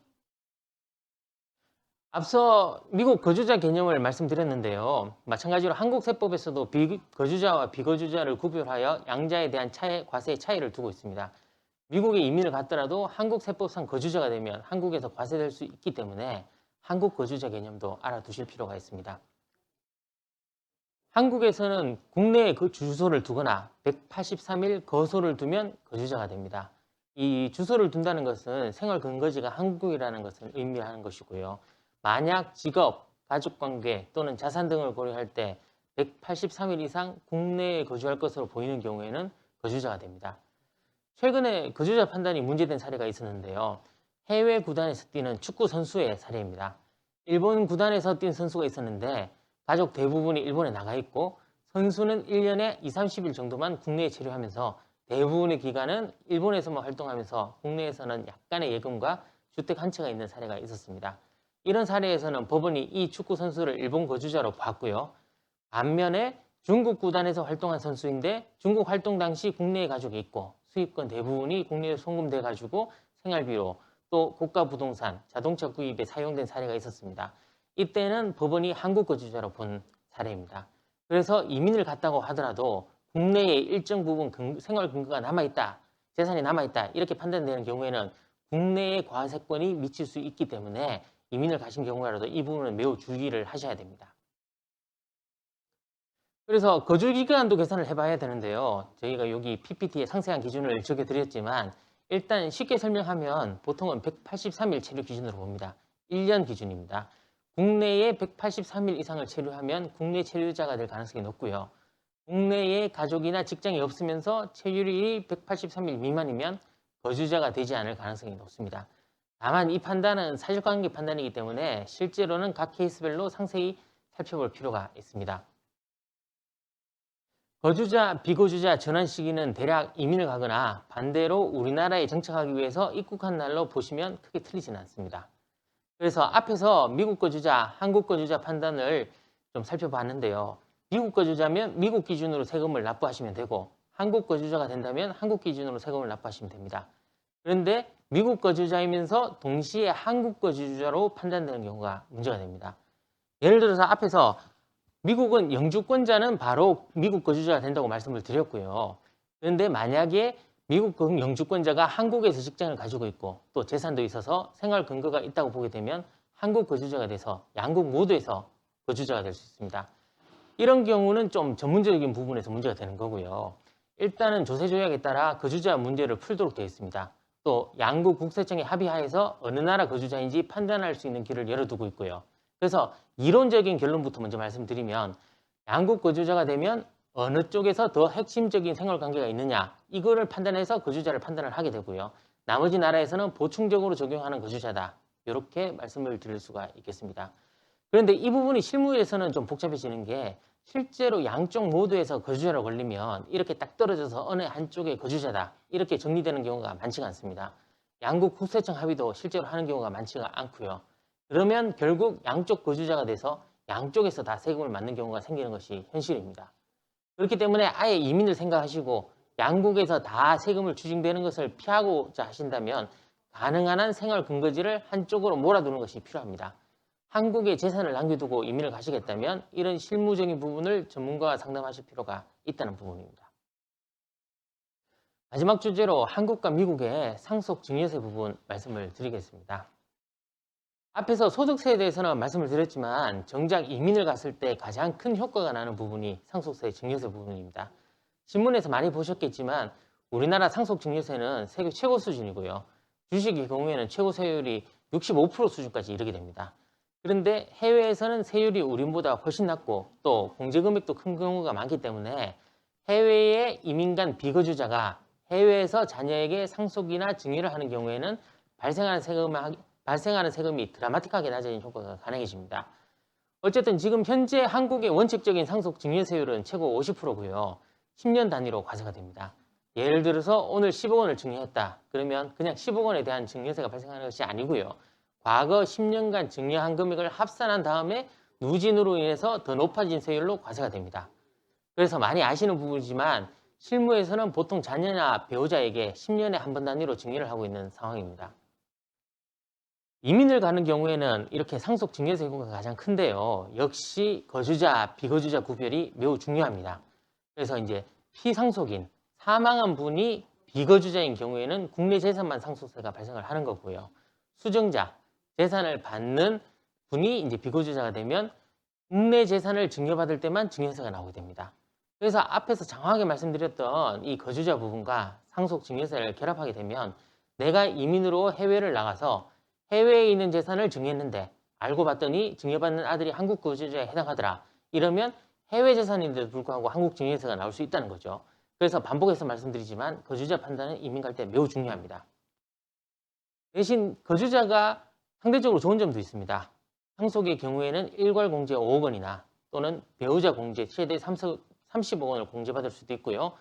D: 앞서 미국 거주자 개념을 말씀드렸는데요. 마찬가지로 한국 세법에서도 거주자와 비거주자를 구별하여 양자에 대한 과세의 차이를 두고 있습니다. 미국에 이민을 갔더라도 한국 세법상 거주자가 되면 한국에서 과세될 수 있기 때문에 한국 거주자 개념도 알아두실 필요가 있습니다. 한국에서는 국내에 그 주소를 두거나 183일 거소를 두면 거주자가 됩니다. 이 주소를 둔다는 것은 생활 근거지가 한국이라는 것을 의미하는 것이고요. 만약 직업, 가족관계 또는 자산 등을 고려할 때 183일 이상 국내에 거주할 것으로 보이는 경우에는 거주자가 됩니다. 최근에 거주자 판단이 문제된 사례가 있었는데요. 해외 구단에서 뛰는 축구 선수의 사례입니다. 일본 구단에서 뛴 선수가 있었는데 가족 대부분이 일본에 나가 있고 선수는 1년에 20-30일 정도만 국내에 체류하면서 대부분의 기간은 일본에서만 활동하면서 국내에서는 약간의 예금과 주택 한 채가 있는 사례가 있었습니다. 이런 사례에서는 법원이 이 축구 선수를 일본 거주자로 봤고요. 반면에 중국 구단에서 활동한 선수인데 중국 활동 당시 국내에 가족이 있고 수입권 대부분이 국내에 송금돼 가지고 생활비로 또 고가 부동산, 자동차 구입에 사용된 사례가 있었습니다. 이때는 법원이 한국 거주자로 본 사례입니다. 그래서 이민을 갔다고 하더라도 국내에 일정 부분 생활 근거가 남아있다, 재산이 남아있다 이렇게 판단되는 경우에는 국내에 과세권이 미칠 수 있기 때문에 이민을 가신 경우라도 이 부분은 매우 주의를 하셔야 됩니다. 그래서 거주기간도 계산을 해봐야 되는데요. 저희가 여기 PPT에 상세한 기준을 적어드렸지만 일단 쉽게 설명하면 보통은 183일 체류 기준으로 봅니다. 1년 기준입니다. 국내에 183일 이상을 체류하면 국내 체류자가 될 가능성이 높고요. 국내에 가족이나 직장이 없으면서 체류일이 183일 미만이면 거주자가 되지 않을 가능성이 높습니다. 다만 이 판단은 사실관계 판단이기 때문에 실제로는 각 케이스별로 상세히 살펴볼 필요가 있습니다. 거주자, 비거주자 전환 시기는 대략 이민을 가거나 반대로 우리나라에 정착하기 위해서 입국한 날로 보시면 크게 틀리지는 않습니다. 그래서 앞에서 미국 거주자, 한국 거주자 판단을 좀 살펴봤는데요. 미국 거주자면 미국 기준으로 세금을 납부하시면 되고 한국 거주자가 된다면 한국 기준으로 세금을 납부하시면 됩니다. 그런데 미국 거주자이면서 동시에 한국 거주자로 판단되는 경우가 문제가 됩니다. 예를 들어서 앞에서 미국은 영주권자는 바로 미국 거주자가 된다고 말씀을 드렸고요. 그런데 만약에 미국 영주권자가 한국에서 직장을 가지고 있고 또 재산도 있어서 생활 근거가 있다고 보게 되면 한국 거주자가 돼서 양국 모두에서 거주자가 될 수 있습니다. 이런 경우는 좀 전문적인 부분에서 문제가 되는 거고요. 일단은 조세조약에 따라 거주자 문제를 풀도록 되어 있습니다. 또 양국 국세청의 합의하에서 어느 나라 거주자인지 판단할 수 있는 길을 열어두고 있고요. 그래서 이론적인 결론부터 먼저 말씀드리면 양국 거주자가 되면 어느 쪽에서 더 핵심적인 생활관계가 있느냐 이거를 판단해서 거주자를 판단을 하게 되고요. 나머지 나라에서는 보충적으로 적용하는 거주자다. 이렇게 말씀을 드릴 수가 있겠습니다. 그런데 이 부분이 실무에서는 좀 복잡해지는 게 실제로 양쪽 모두에서 거주자로 걸리면 이렇게 딱 떨어져서 어느 한쪽의 거주자다. 이렇게 정리되는 경우가 많지가 않습니다. 양국 국세청 합의도 실제로 하는 경우가 많지가 않고요. 그러면 결국 양쪽 거주자가 돼서 양쪽에서 다 세금을 맞는 경우가 생기는 것이 현실입니다. 그렇기 때문에 아예 이민을 생각하시고 양국에서 다 세금을 추징되는 것을 피하고자 하신다면 가능한 한 생활 근거지를 한쪽으로 몰아두는 것이 필요합니다. 한국에 재산을 남겨두고 이민을 가시겠다면 이런 실무적인 부분을 전문가와 상담하실 필요가 있다는 부분입니다. 마지막 주제로 한국과 미국의 상속 증여세 부분 말씀을 드리겠습니다. 앞에서 소득세에 대해서는 말씀을 드렸지만 정작 이민을 갔을 때 가장 큰 효과가 나는 부분이 상속세 증여세 부분입니다. 신문에서 많이 보셨겠지만 우리나라 상속 증여세는 세계 최고 수준이고요. 주식의 경우에는 최고 세율이 65% 수준까지 이르게 됩니다. 그런데 해외에서는 세율이 우리보다 훨씬 낮고 또 공제 금액도 큰 경우가 많기 때문에 해외의 이민 간 비거주자가 해외에서 자녀에게 상속이나 증여를 하는 경우에는 발생하는 세금이 드라마틱하게 낮아지는 효과가 가능해집니다. 어쨌든 지금 현재 한국의 원칙적인 상속 증여세율은 최고 50%고요. 10년 단위로 과세가 됩니다. 예를 들어서 오늘 10억 원을 증여했다. 그러면 그냥 10억 원에 대한 증여세가 발생하는 것이 아니고요. 과거 10년간 증여한 금액을 합산한 다음에 누진으로 인해서 더 높아진 세율로 과세가 됩니다. 그래서 많이 아시는 부분이지만 실무에서는 보통 자녀나 배우자에게 10년에 한 번 단위로 증여를 하고 있는 상황입니다. 이민을 가는 경우에는 이렇게 상속 증여세 효과가 가장 큰데요. 역시 거주자, 비거주자 구별이 매우 중요합니다. 그래서 이제 피상속인, 사망한 분이 비거주자인 경우에는 국내 재산만 상속세가 발생을 하는 거고요. 수정자, 재산을 받는 분이 이제 비거주자가 되면 국내 재산을 증여받을 때만 증여세가 나오게 됩니다. 그래서 앞에서 장황하게 말씀드렸던 이 거주자 부분과 상속 증여세를 결합하게 되면 내가 이민으로 해외를 나가서 해외에 있는 재산을 증여했는데 알고 봤더니 증여받는 아들이 한국 거주자에 해당하더라. 이러면 해외 재산인데도 불구하고 한국 증여세가 나올 수 있다는 거죠. 그래서 반복해서 말씀드리지만 거주자 판단은 이민 갈 때 매우 중요합니다. 대신 거주자가 상대적으로 좋은 점도 있습니다. 상속의 경우에는 일괄 공제 5억 원이나 또는 배우자 공제 최대 30억 원을 공제받을 수도 있고요.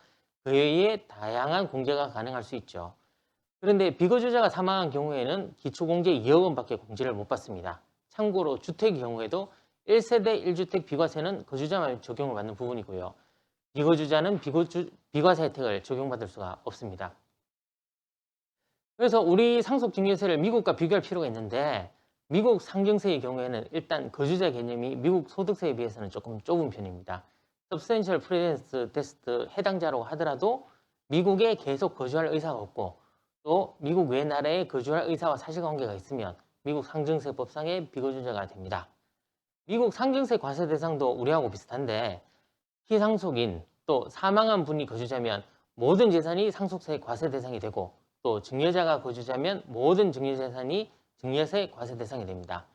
D: 그 외에 다양한 공제가 가능할 수 있죠. 그런데 비거주자가 사망한 경우에는 기초공제 2억 원밖에 공제를 못 받습니다. 참고로 주택의 경우에도 1세대 1주택 비과세는 거주자만 적용을 받는 부분이고요. 비거주자는 비과세 혜택을 적용받을 수가 없습니다. 그래서 우리 상속증여세를 미국과 비교할 필요가 있는데 미국 상경세의 경우에는 일단 거주자 개념이 미국 소득세에 비해서는 조금 좁은 편입니다. Substantial Presence Test 해당자라고 하더라도 미국에 계속 거주할 의사가 없고 또 미국 외 나라에 거주할 의사와 사실관계가 있으면 미국 상증세법상의 비거주자가 됩니다. 미국 상증세 과세 대상도 우리하고 비슷한데 피상속인 또 사망한 분이 거주자면 모든 재산이 상속세 과세 대상이 되고 또 증여자가 거주자면 모든 증여재산이 증여세 과세 대상이 됩니다.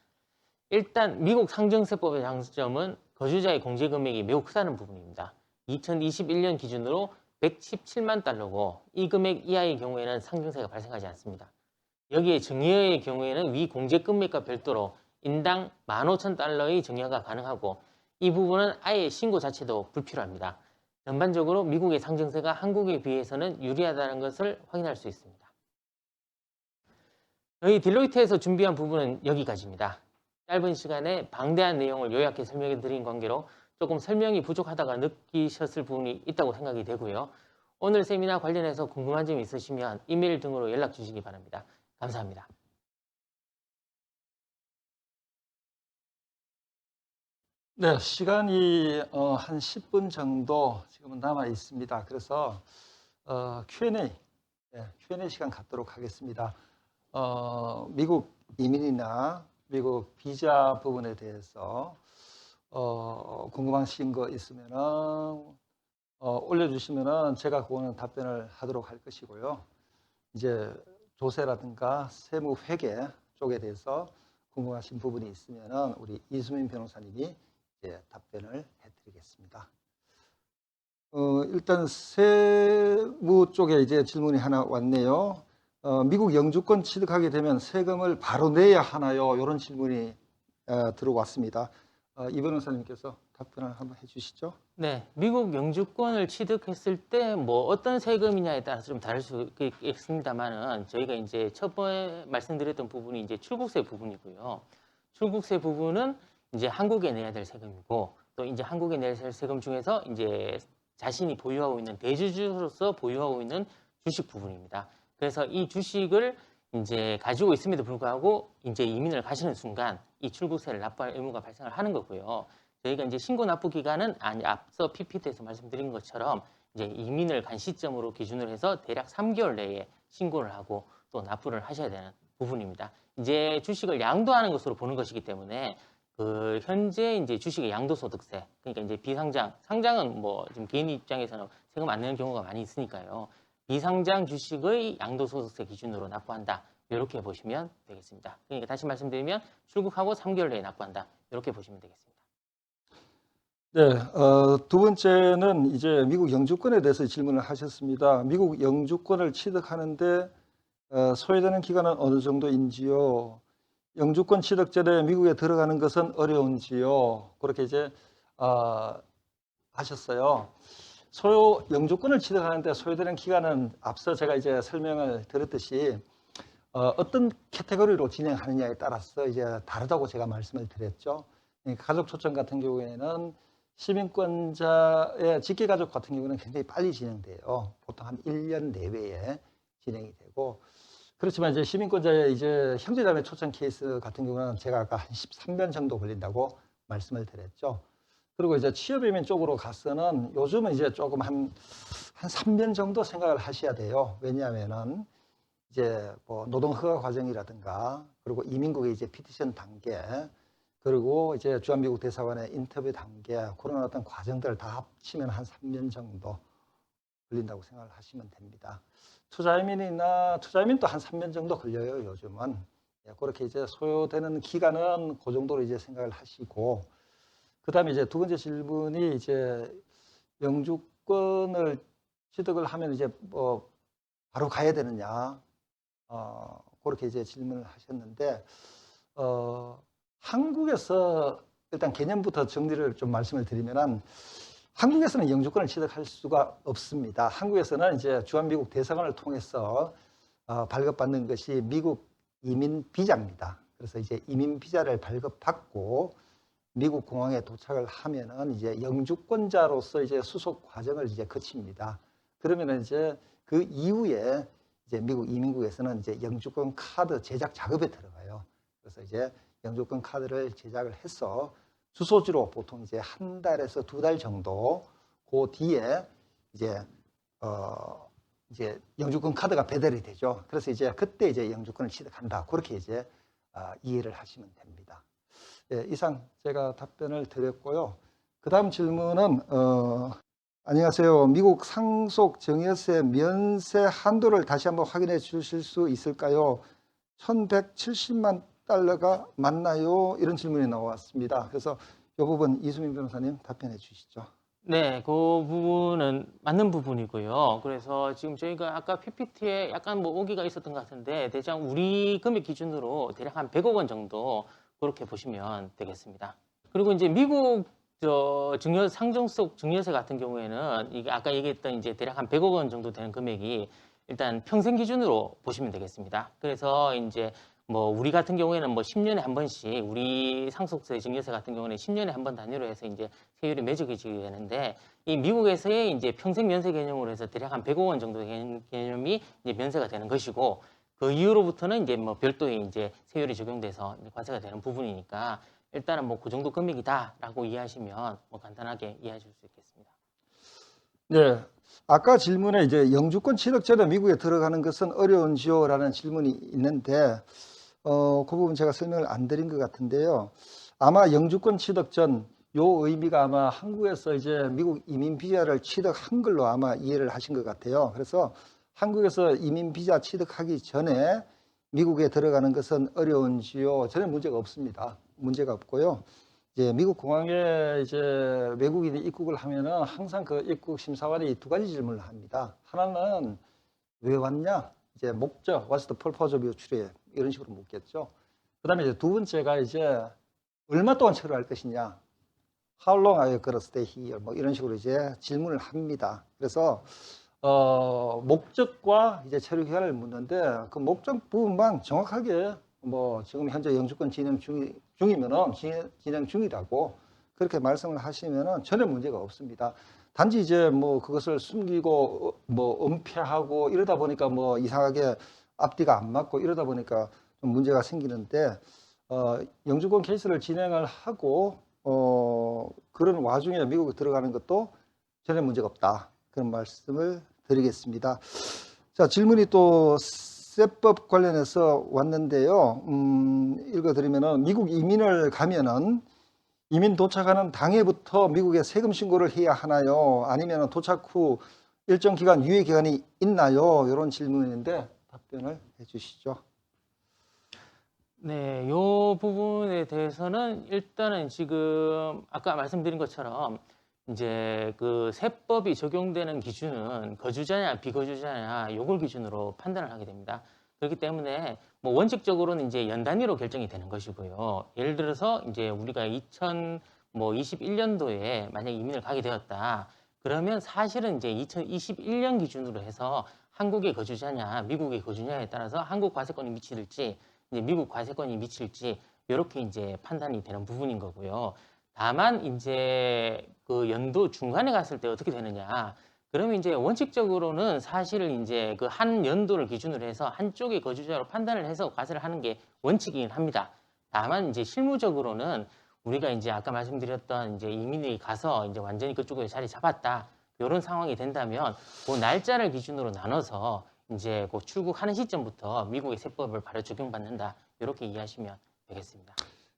D: 일단 미국 상증세법의 장점은 거주자의 공제 금액이 매우 크다는 부분입니다. 2021년 기준으로 117만 달러고 이 금액 이하의 경우에는 상증세가 발생하지 않습니다. 여기에 증여의 경우에는 위 공제 금액과 별도로 인당 15,000달러의 증여가 가능하고 이 부분은 아예 신고 자체도 불필요합니다. 전반적으로 미국의 상증세가 한국에 비해서는 유리하다는 것을 확인할 수 있습니다. 저희 딜로이트에서 준비한 부분은 여기까지입니다. 짧은 시간에 방대한 내용을 요약해 설명해 드린 관계로 조금 설명이 부족하다가 느끼셨을 부분이 있다고 생각이 되고요. 오늘 세미나 관련해서 궁금한 점이 있으시면 이메일 등으로 연락 주시기 바랍니다. 감사합니다.
C: 네, 시간이 한 10분 정도 지금은 남아 있습니다. 그래서 Q&A, Q&A 시간 갖도록 하겠습니다. 미국 이민이나 미국 비자 부분에 대해서 궁금하신 거 있으면은 올려주시면은 제가 그거는 답변을 하도록 할 것이고요. 이제 조세라든가 세무 회계 쪽에 대해서 궁금하신 부분이 있으면은 우리 이수민 변호사님이 이제 답변을 해드리겠습니다. 일단 세무 쪽에 이제 질문이 하나 왔네요. 미국 영주권 취득하게 되면 세금을 바로 내야 하나요? 이런 질문이 들어왔습니다. 이 변호사님께서 답변을 한번 해주시죠.
D: 네, 미국 영주권을 취득했을 때 뭐 어떤 세금이냐에 따라서 좀 다를 수 있겠습니다만은 저희가 이제 첫 번째 말씀드렸던 부분이 이제 출국세 부분이고요. 출국세 부분은 이제 한국에 내야 될 세금이고 또 이제 한국에 내야 될 세금 중에서 이제 자신이 보유하고 있는 대주주로서 보유하고 있는 주식 부분입니다. 그래서 이 주식을 이제 가지고 있음에도 불구하고 이제 이민을 가시는 순간 이 출국세를 납부할 의무가 발생을 하는 거고요. 저희가 이제 신고 납부 기간은 앞서 PPT에서 말씀드린 것처럼 이제 이민을 간 시점으로 기준으로 해서 대략 3개월 내에 신고를 하고 또 납부를 하셔야 되는 부분입니다. 이제 주식을 양도하는 것으로 보는 것이기 때문에 그 현재 이제 주식의 양도소득세, 그러니까 이제 비상장, 상장은 뭐 지금 개인 입장에서는 세금 안 내는 경우가 많이 있으니까요. 비상장 주식의 양도소득세 기준으로 납부한다. 이렇게 보시면 되겠습니다. 그러니까 다시 말씀드리면 출국하고 3개월 내에 납부한다. 이렇게 보시면 되겠습니다.
C: 네, 두 번째는 이제 미국 영주권에 대해서 질문을 하셨습니다. 미국 영주권을 취득하는데 소요되는 기간은 어느 정도인지요? 영주권 취득 전에 미국에 들어가는 것은 어려운지요? 그렇게 이제 하셨어요. 영주권을 취득하는데 소요되는 기간은 앞서 제가 이제 설명을 드렸듯이 어떤 카테고리로 진행하느냐에 따라서 이제 다르다고 제가 말씀을 드렸죠. 가족 초청 같은 경우에는 시민권자의 직계가족 같은 경우는 굉장히 빨리 진행돼요. 보통 한 1년 내외에 진행이 되고, 그렇지만 이제 시민권자의 이제 형제자매 초청 케이스 같은 경우는 제가 아까 한 13년 정도 걸린다고 말씀을 드렸죠. 그리고 이제 취업이민 쪽으로 가서는 요즘은 이제 조금 한 3년 정도 생각을 하셔야 돼요. 왜냐하면은 이제 뭐 노동허가 과정이라든가, 그리고 이민국의 이제 피티션 단계, 그리고 이제 주한미국 대사관의 인터뷰 단계, 그런 어떤 과정들을 다 합치면 한 3년 정도 걸린다고 생각을 하시면 됩니다. 투자이민도 한 3년 정도 걸려요, 요즘은. 그렇게 이제 소요되는 기간은 그 정도로 이제 생각을 하시고, 그 다음에 이제 두 번째 질문이 이제 영주권을 취득을 하면 이제 뭐 바로 가야 되느냐, 그렇게 이제 질문을 하셨는데, 한국에서 일단 개념부터 정리를 좀 말씀을 드리면은, 한국에서는 영주권을 취득할 수가 없습니다. 한국에서는 이제 주한미국 대사관을 통해서 발급받는 것이 미국 이민 비자입니다. 그래서 이제 이민 비자를 발급받고 미국 공항에 도착을 하면은 이제 영주권자로서 이제 수속 과정을 이제 거칩니다. 그러면은 이제 그 이후에 이제 미국 이민국에서는 이제 영주권 카드 제작 작업에 들어가요. 그래서 이제 영주권 카드를 제작을 해서 주소지로 보통 이제 한 달에서 2달 정도 그 뒤에 이제 이제 영주권 카드가 배달이 되죠. 그래서 이제 그때 이제 영주권을 취득한다. 그렇게 이제 이해를 하시면 됩니다. 예, 이상 제가 답변을 드렸고요. 그 다음 질문은 안녕하세요. 미국 상속 증여세 면세 한도를 다시 한번 확인해 주실 수 있을까요? 1170만 달러가 맞나요? 이런 질문이 나왔습니다. 그래서 이 부분 이수민 변호사님 답변해 주시죠.
D: 네, 그 부분은 맞는 부분이고요. 그래서 지금 저희가 아까 PPT에 약간 뭐 오기가 있었던 것 같은데 대략 우리 금액 기준으로 대략 한 100억 원 정도 그렇게 보시면 되겠습니다. 그리고 이제 미국 상속세 증여세 같은 경우에는 이게 아까 얘기했던 이제 대략 한 100억 원 정도 되는 금액이 일단 평생 기준으로 보시면 되겠습니다. 그래서 이제 뭐 우리 같은 경우에는 뭐 10년에 한 번씩 우리 상속세 증여세 같은 경우는 10년에 한 번 단위로 해서 이제 세율이 매겨지게 되는데 이 미국에서의 이제 평생 면세 개념으로 해서 대략 한 100억 원 정도 개념이 이제 면세가 되는 것이고 그 이후로부터는 이제 뭐 별도의 이제 세율이 적용돼서 과세가 되는 부분이니까 일단은 뭐 그 정도 금액이다라고 이해하시면 뭐 간단하게 이해하실 수 있겠습니다.
C: 네. 아까 질문에 이제 영주권 취득 전에 미국에 들어가는 것은 어려운지요? 라는 질문이 있는데, 그 부분 제가 설명을 안 드린 것 같은데요. 아마 영주권 취득 전, 요 의미가 아마 한국에서 이제 미국 이민 비자를 취득한 걸로 아마 이해를 하신 것 같아요. 그래서 한국에서 이민 비자 취득하기 전에 미국에 들어가는 것은 어려운지요? 전혀 문제가 없습니다. 문제가 없고요. 이제 미국 공항에 이제 외국인이 입국을 하면은 항상 그 입국 심사관이 2가지 질문을 합니다. 하나는 왜 왔냐? 이제 목적, what's the purpose of your trip? 이런 식으로 묻겠죠. 그다음에 이제 두 번째가 이제 얼마 동안 체류할 것이냐? How long are you going to stay here? 뭐 이런 식으로 이제 질문을 합니다. 그래서 목적과 이제 체류 기간을 묻는데 그 목적 부분만 정확하게 뭐 지금 현재 영주권 진행 중이라고 그렇게 말씀을 하시면은 전혀 문제가 없습니다. 단지 이제 뭐 그것을 숨기고 뭐 은폐하고 이러다 보니까 뭐 이상하게 앞뒤가 안 맞고 이러다 보니까 좀 문제가 생기는데 영주권 케이스를 진행을 하고 그런 와중에 미국에 들어가는 것도 전혀 문제가 없다. 그런 말씀을 드리겠습니다. 자, 질문이 또 세법 관련해서 왔는데요. 읽어드리면은 미국 이민을 가면은 이민 도착하는 당해부터 미국에 세금 신고를 해야 하나요? 아니면 도착 후 일정 기간 유예 기간이 있나요? 이런 질문인데 답변을 해주시죠.
D: 네, 요 부분에 대해서는 일단은 지금 아까 말씀드린 것처럼 이제 그 세법이 적용되는 기준은 거주자냐 비거주자냐 요걸 기준으로 판단을 하게 됩니다. 그렇기 때문에 뭐 원칙적으로는 이제 연 단위로 결정이 되는 것이고요. 예를 들어서 이제 우리가 2021년도에 만약 이민을 가게 되었다. 그러면 사실은 이제 2021년 기준으로 해서 한국의 거주자냐 미국의 거주자냐에 따라서 한국 과세권이 미칠지 이제 미국 과세권이 미칠지 이렇게 이제 판단이 되는 부분인 거고요. 다만 이제 그 연도 중간에 갔을 때 어떻게 되느냐? 그러면 이제 원칙적으로는 사실은 이제 그 한 연도를 기준으로 해서 한쪽의 거주자로 판단을 해서 과세를 하는 게 원칙이긴 합니다. 다만 이제 실무적으로는 우리가 이제 아까 말씀드렸던 이제 이민이 가서 이제 완전히 그쪽에 자리 잡았다. 이런 상황이 된다면 그 날짜를 기준으로 나눠서 이제 그 출국하는 시점부터 미국의 세법을 바로 적용받는다. 이렇게 이해하시면 되겠습니다.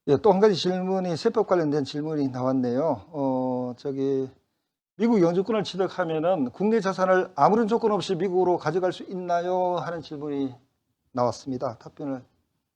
C: 예, 또 한 가지 질문이 세법 관련된 질문이 나왔네요. 미국 영주권을 취득하면은 국내 자산을 아무런 조건 없이 미국으로 가져갈 수 있나요? 하는 질문이 나왔습니다. 답변을.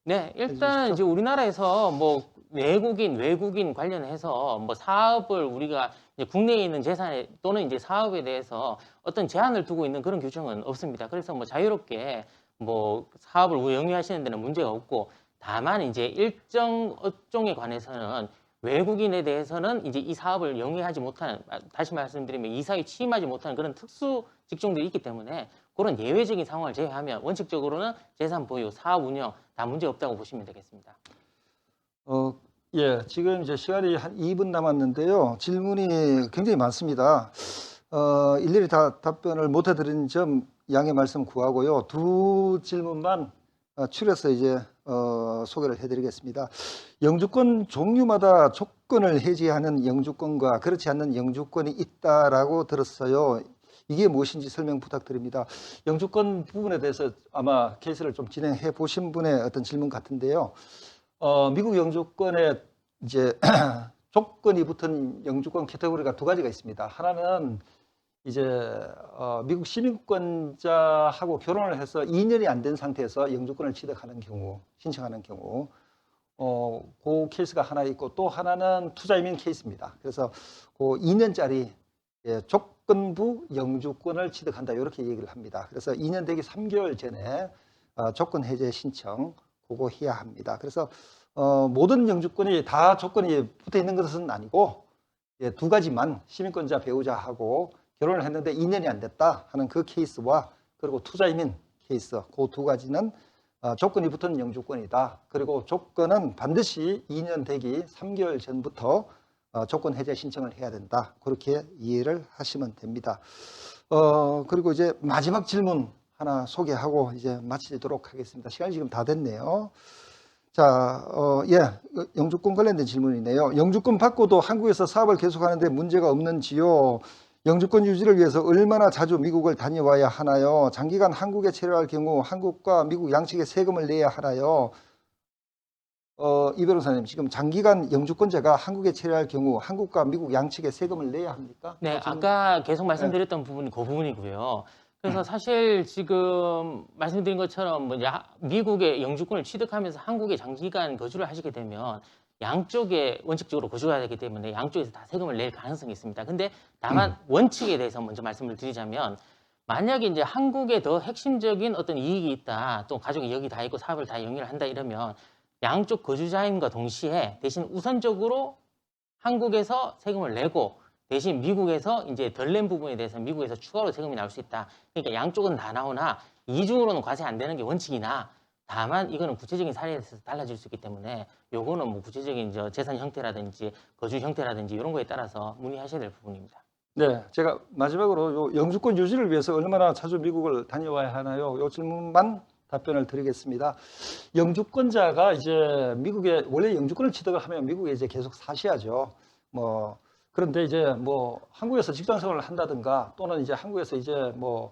D: 네, 일단
C: 해주십시오.
D: 이제 우리나라에서 뭐 외국인 관련해서 뭐 사업을 우리가 이제 국내에 있는 재산에 또는 이제 사업에 대해서 어떤 제한을 두고 있는 그런 규정은 없습니다. 그래서 뭐 자유롭게 뭐 사업을 영위하시는 데는 문제가 없고 다만 이제 일정 업종에 관해서는 외국인에 대해서는 이제 이 사업을 영위하지 못하는 다시 말씀드리면 이 사업에 취임하지 못하는 그런 특수 직종들이 있기 때문에 그런 예외적인 상황을 제외하면 원칙적으로는 재산 보유, 사업 운영 다 문제 없다고 보시면 되겠습니다.
C: 예, 지금 이제 시간이 한 2분 남았는데요. 질문이 굉장히 많습니다. 일일이 다 답변을 못 해드린 점 양해 말씀 구하고요. 두 질문만 추려서 이제 소개를 해드리겠습니다. 영주권 종류마다 조건을 해제하는 영주권과 그렇지 않는 영주권이 있다라고 들었어요. 이게 무엇인지 설명 부탁드립니다. 영주권 부분에 대해서 아마 케이스를 좀 진행해 보신 분의 어떤 질문 같은데요. 미국 영주권에 이제 조건이 붙은 영주권 카테고리가 두 가지가 있습니다. 하나는 이제 미국 시민권자하고 결혼을 해서 2년이 안 된 상태에서 영주권을 취득하는 경우, 신청하는 경우, 그 케이스가 하나 있고 또 하나는 투자이민 케이스입니다. 그래서 그 2년짜리 조건부 영주권을 취득한다 이렇게 얘기를 합니다. 그래서 2년 되기 3개월 전에 조건 해제 신청 그거 해야 합니다. 그래서 모든 영주권이 다 조건이 붙어 있는 것은 아니고 두 가지만 시민권자 배우자하고 결혼을 했는데 2년이 안 됐다 하는 그 케이스와 그리고 투자이민 케이스 그 두 가지는 조건이 붙은 영주권이다. 그리고 조건은 반드시 2년 되기 3개월 전부터 조건 해제 신청을 해야 된다. 그렇게 이해를 하시면 됩니다. 그리고 이제 마지막 질문 하나 소개하고 이제 마치도록 하겠습니다. 시간이 지금 다 됐네요. 자, 영주권 관련된 질문이네요. 영주권 받고도 한국에서 사업을 계속하는데 문제가 없는지요? 영주권 유지를 위해서 얼마나 자주 미국을 다녀와야 하나요? 장기간 한국에 체류할 경우 한국과 미국 양측에 세금을 내야 하나요? 이 변호사님, 지금 장기간 영주권자가 한국에 체류할 경우 한국과 미국 양측에 세금을 내야 합니까?
D: 네, 아까 계속 말씀드렸던 부분이 그 부분이고요. 그래서 사실 지금 말씀드린 것처럼 뭐 미국의 영주권을 취득하면서 한국에 장기간 거주를 하시게 되면 양쪽에 원칙적으로 거주해야 되기 때문에 양쪽에서 다 세금을 낼 가능성이 있습니다. 근데 다만 원칙에 대해서 먼저 말씀을 드리자면 만약에 이제 한국에 더 핵심적인 어떤 이익이 있다, 또 가족이 여기 다 있고 사업을 다 영위를 한다 이러면 양쪽 거주자임과 동시에 대신 우선적으로 한국에서 세금을 내고 대신 미국에서 이제 덜 낸 부분에 대해서 미국에서 추가로 세금이 나올 수 있다. 그러니까 양쪽은 다 나오나 이중으로는 과세 안 되는 게 원칙이나 다만 이거는 구체적인 사례에 따라서 달라질 수 있기 때문에 요거는 뭐 구체적인 재산 형태라든지 거주 형태라든지 이런 거에 따라서 문의하셔야 될 부분입니다.
C: 네, 제가 마지막으로 요 영주권 유지를 위해서 얼마나 자주 미국을 다녀와야 하나요? 요 질문만 답변을 드리겠습니다. 영주권자가 이제 미국에 원래 영주권을 취득을 하면 미국에 이제 계속 사셔야죠. 뭐 그런데 이제 뭐 한국에서 직장 생활을 한다든가 또는 이제 한국에서 이제 뭐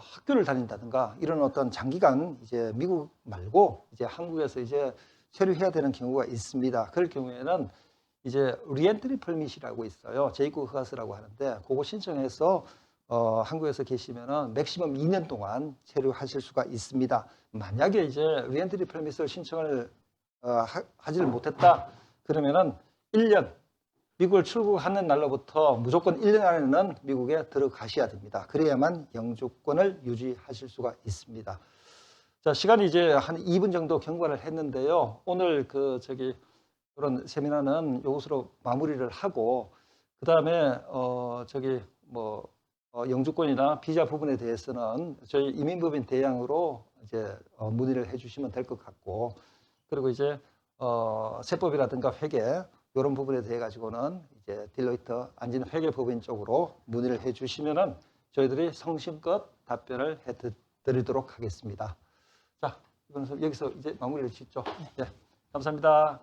C: 학교를 다닌다든가 이런 어떤 장기간 이제 미국 말고 이제 한국에서 이제 체류해야 되는 경우가 있습니다. 그럴 경우에는 이제 리엔트리 퍼밋이라고 있어요. 재입국 허가서라고 하는데 그거 신청해서 한국에서 계시면은 맥시멈 2년 동안 체류하실 수가 있습니다. 만약에 이제 리엔트리 퍼밋을 신청을 하지를 못했다 그러면은 1년 미국을 출국하는 날로부터 무조건 1년 안에는 미국에 들어가셔야 됩니다. 그래야만 영주권을 유지하실 수가 있습니다. 자, 시간이 이제 한 2분 정도 경과를 했는데요. 오늘 그런 세미나는 이것으로 마무리를 하고 그 다음에 영주권이나 비자 부분에 대해서는 저희 이민법인 대항으로 이제 문의를 해주시면 될 것 같고 그리고 이제 세법이라든가 회계 이런 부분에 대해 가지고는 이제 딜로이트 안진 회계법인 쪽으로 문의를 해주시면은 저희들이 성심껏 답변을 해드리도록 하겠습니다. 자, 이번 여기서 이제 마무리를 짓죠. 네, 감사합니다.